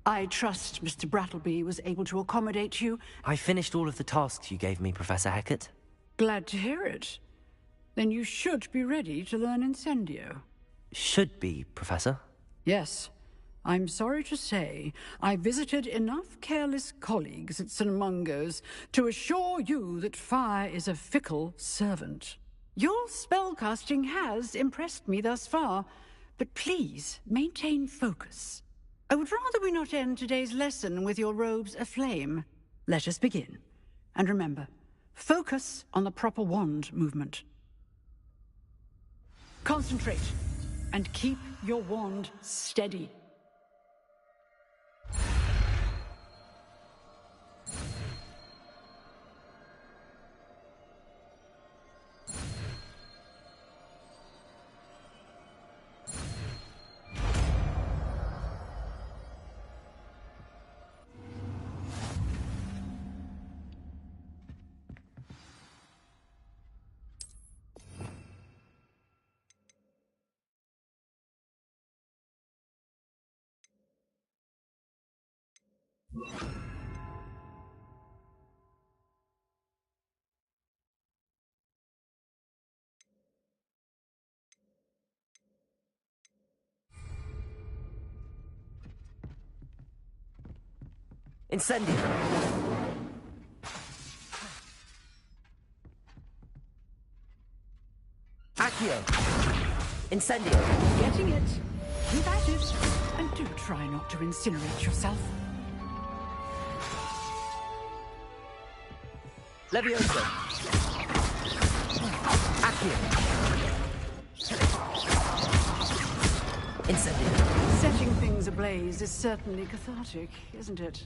I trust Mr. Brattleby was able to accommodate you. I finished all of the tasks you gave me, Professor Hecat. Glad to hear it. Then you should be ready to learn Incendio. Should be, Professor. Yes. I'm sorry to say, I visited enough careless colleagues at St. Mungo's to assure you that fire is a fickle servant. Your spellcasting has impressed me thus far, but please maintain focus. I would rather we not end today's lesson with your robes aflame. Let us begin. And remember, focus on the proper wand movement. Concentrate, and keep your wand steady. Incendio. Accio. Incendio. Getting it. Keep at it. And do try not to incinerate yourself. Levioso. Accio. Incendio. Setting things ablaze is certainly cathartic, isn't it?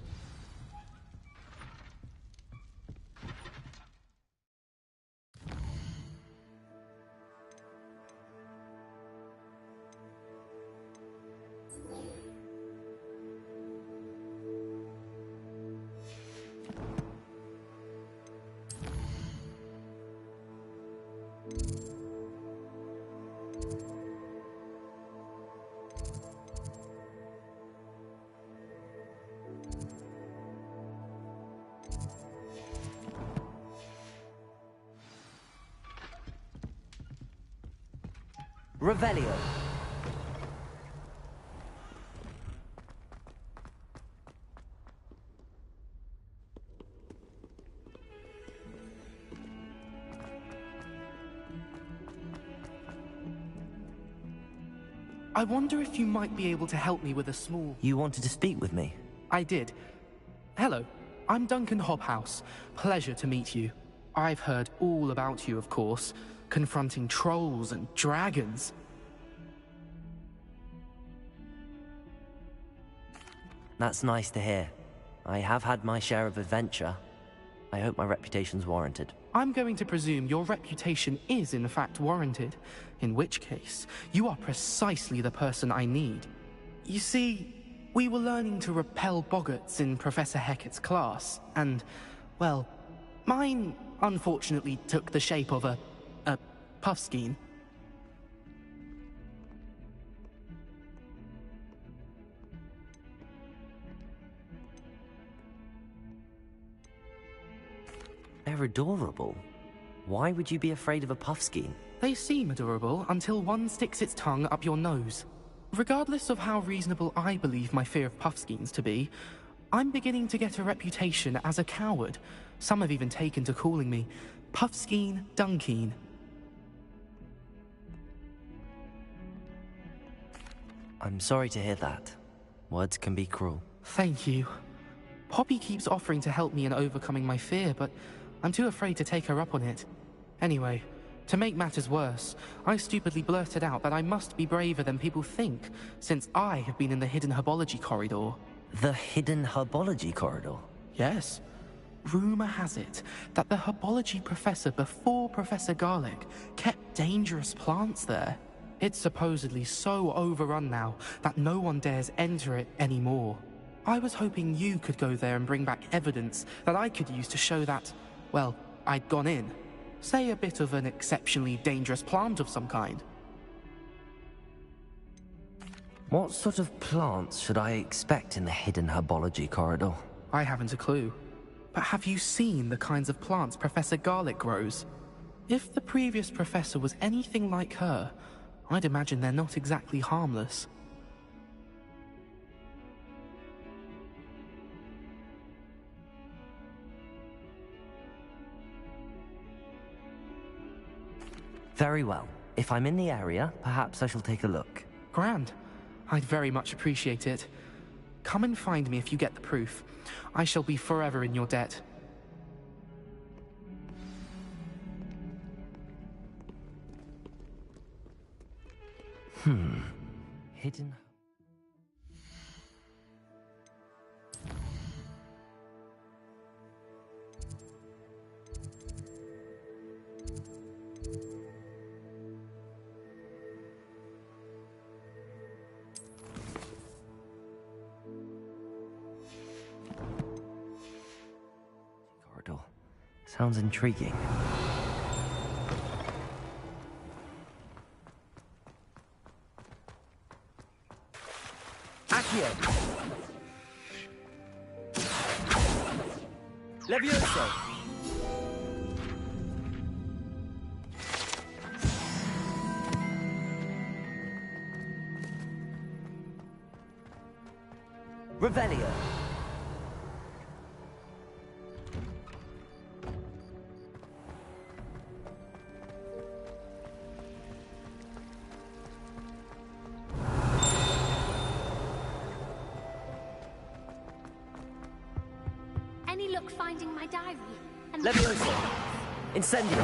Revelio. I wonder if you might be able to help me with a small... You wanted to speak with me? I did. Hello, I'm Duncan Hobhouse. Pleasure to meet you. I've heard all about you, of course, confronting trolls and dragons. That's nice to hear. I have had my share of adventure. I hope my reputation's warranted. I'm going to presume your reputation is in fact warranted, in which case, you are precisely the person I need. You see, we were learning to repel boggarts in Professor Hecat's class, and, well, mine unfortunately took the shape of a puffskein. They're adorable. Why would you be afraid of a puffskein? They seem adorable until one sticks its tongue up your nose. Regardless of how reasonable I believe my fear of puffskeins to be, I'm beginning to get a reputation as a coward. Some have even taken to calling me Puffskein Dunkeen. I'm sorry to hear that. Words can be cruel. Thank you. Poppy keeps offering to help me in overcoming my fear, but I'm too afraid to take her up on it. Anyway, to make matters worse, I stupidly blurted out that I must be braver than people think, since I have been in the hidden herbology corridor. The hidden herbology corridor? Yes. Rumor has it that the herbology professor before Professor Garlic kept dangerous plants there. It's supposedly so overrun now that no one dares enter it anymore. I was hoping you could go there and bring back evidence that I could use to show that, well, I'd gone in. Say a bit of an exceptionally dangerous plant of some kind. What sort of plants should I expect in the hidden herbology corridor? I haven't a clue. But have you seen the kinds of plants Professor Garlic grows? If the previous professor was anything like her, I'd imagine they're not exactly harmless. Very well. If I'm in the area, perhaps I shall take a look. Grand. I'd very much appreciate it. Come and find me if you get the proof. I shall be forever in your debt. Hidden... corridor. Sounds intriguing. Accio! Levioso! Revelio! Any luck finding my diary? And Levioso! Incendio!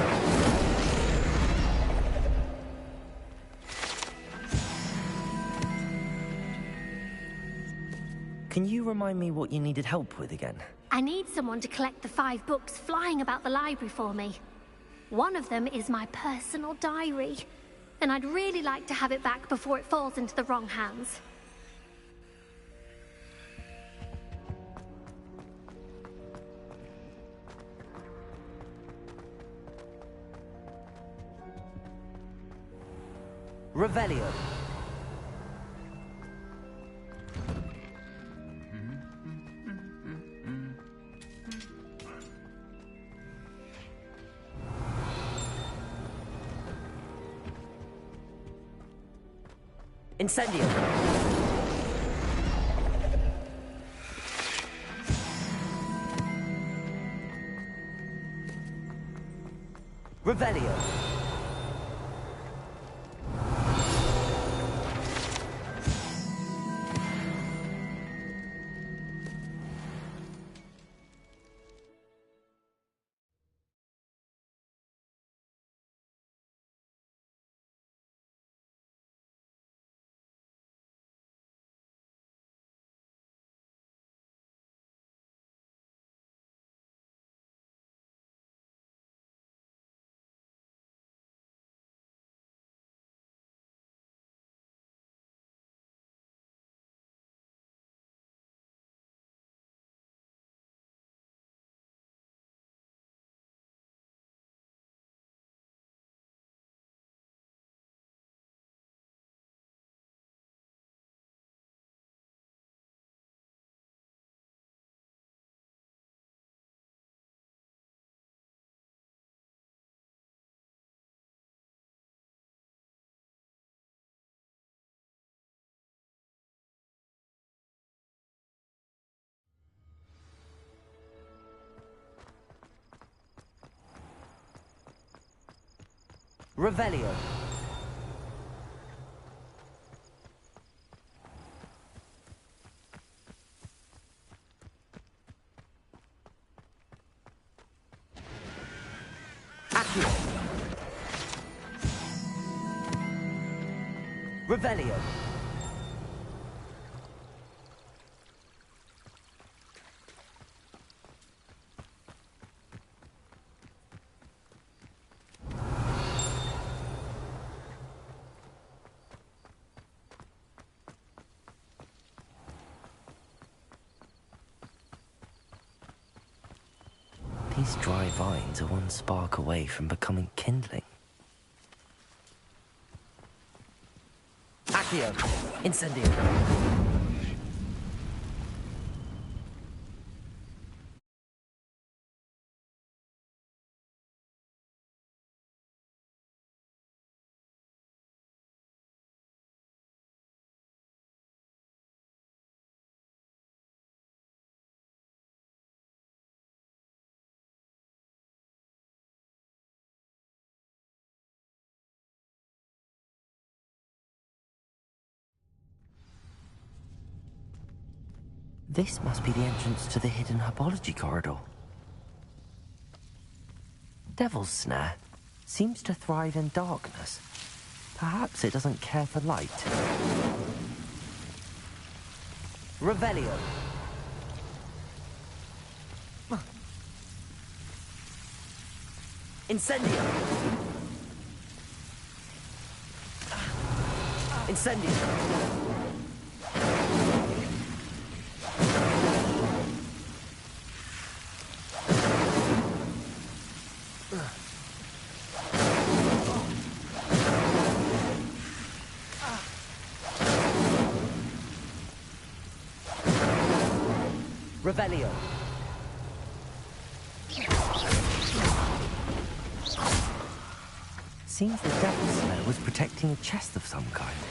Can you remind me what you needed help with again? I need someone to collect the 5 books flying about the library for me. One of them is my personal diary, and I'd really like to have it back before it falls into the wrong hands. Revelio! Incendio! Revelio! Revelio. Accio. Revelio. These dry vines are one spark away from becoming kindling. Accio! Incendio! This must be the entrance to the hidden herbology corridor. Devil's Snare seems to thrive in darkness. Perhaps it doesn't care for light. Revelio. Incendio. Incendio. Revelio. Seems the Devil's Snare was protecting a chest of some kind.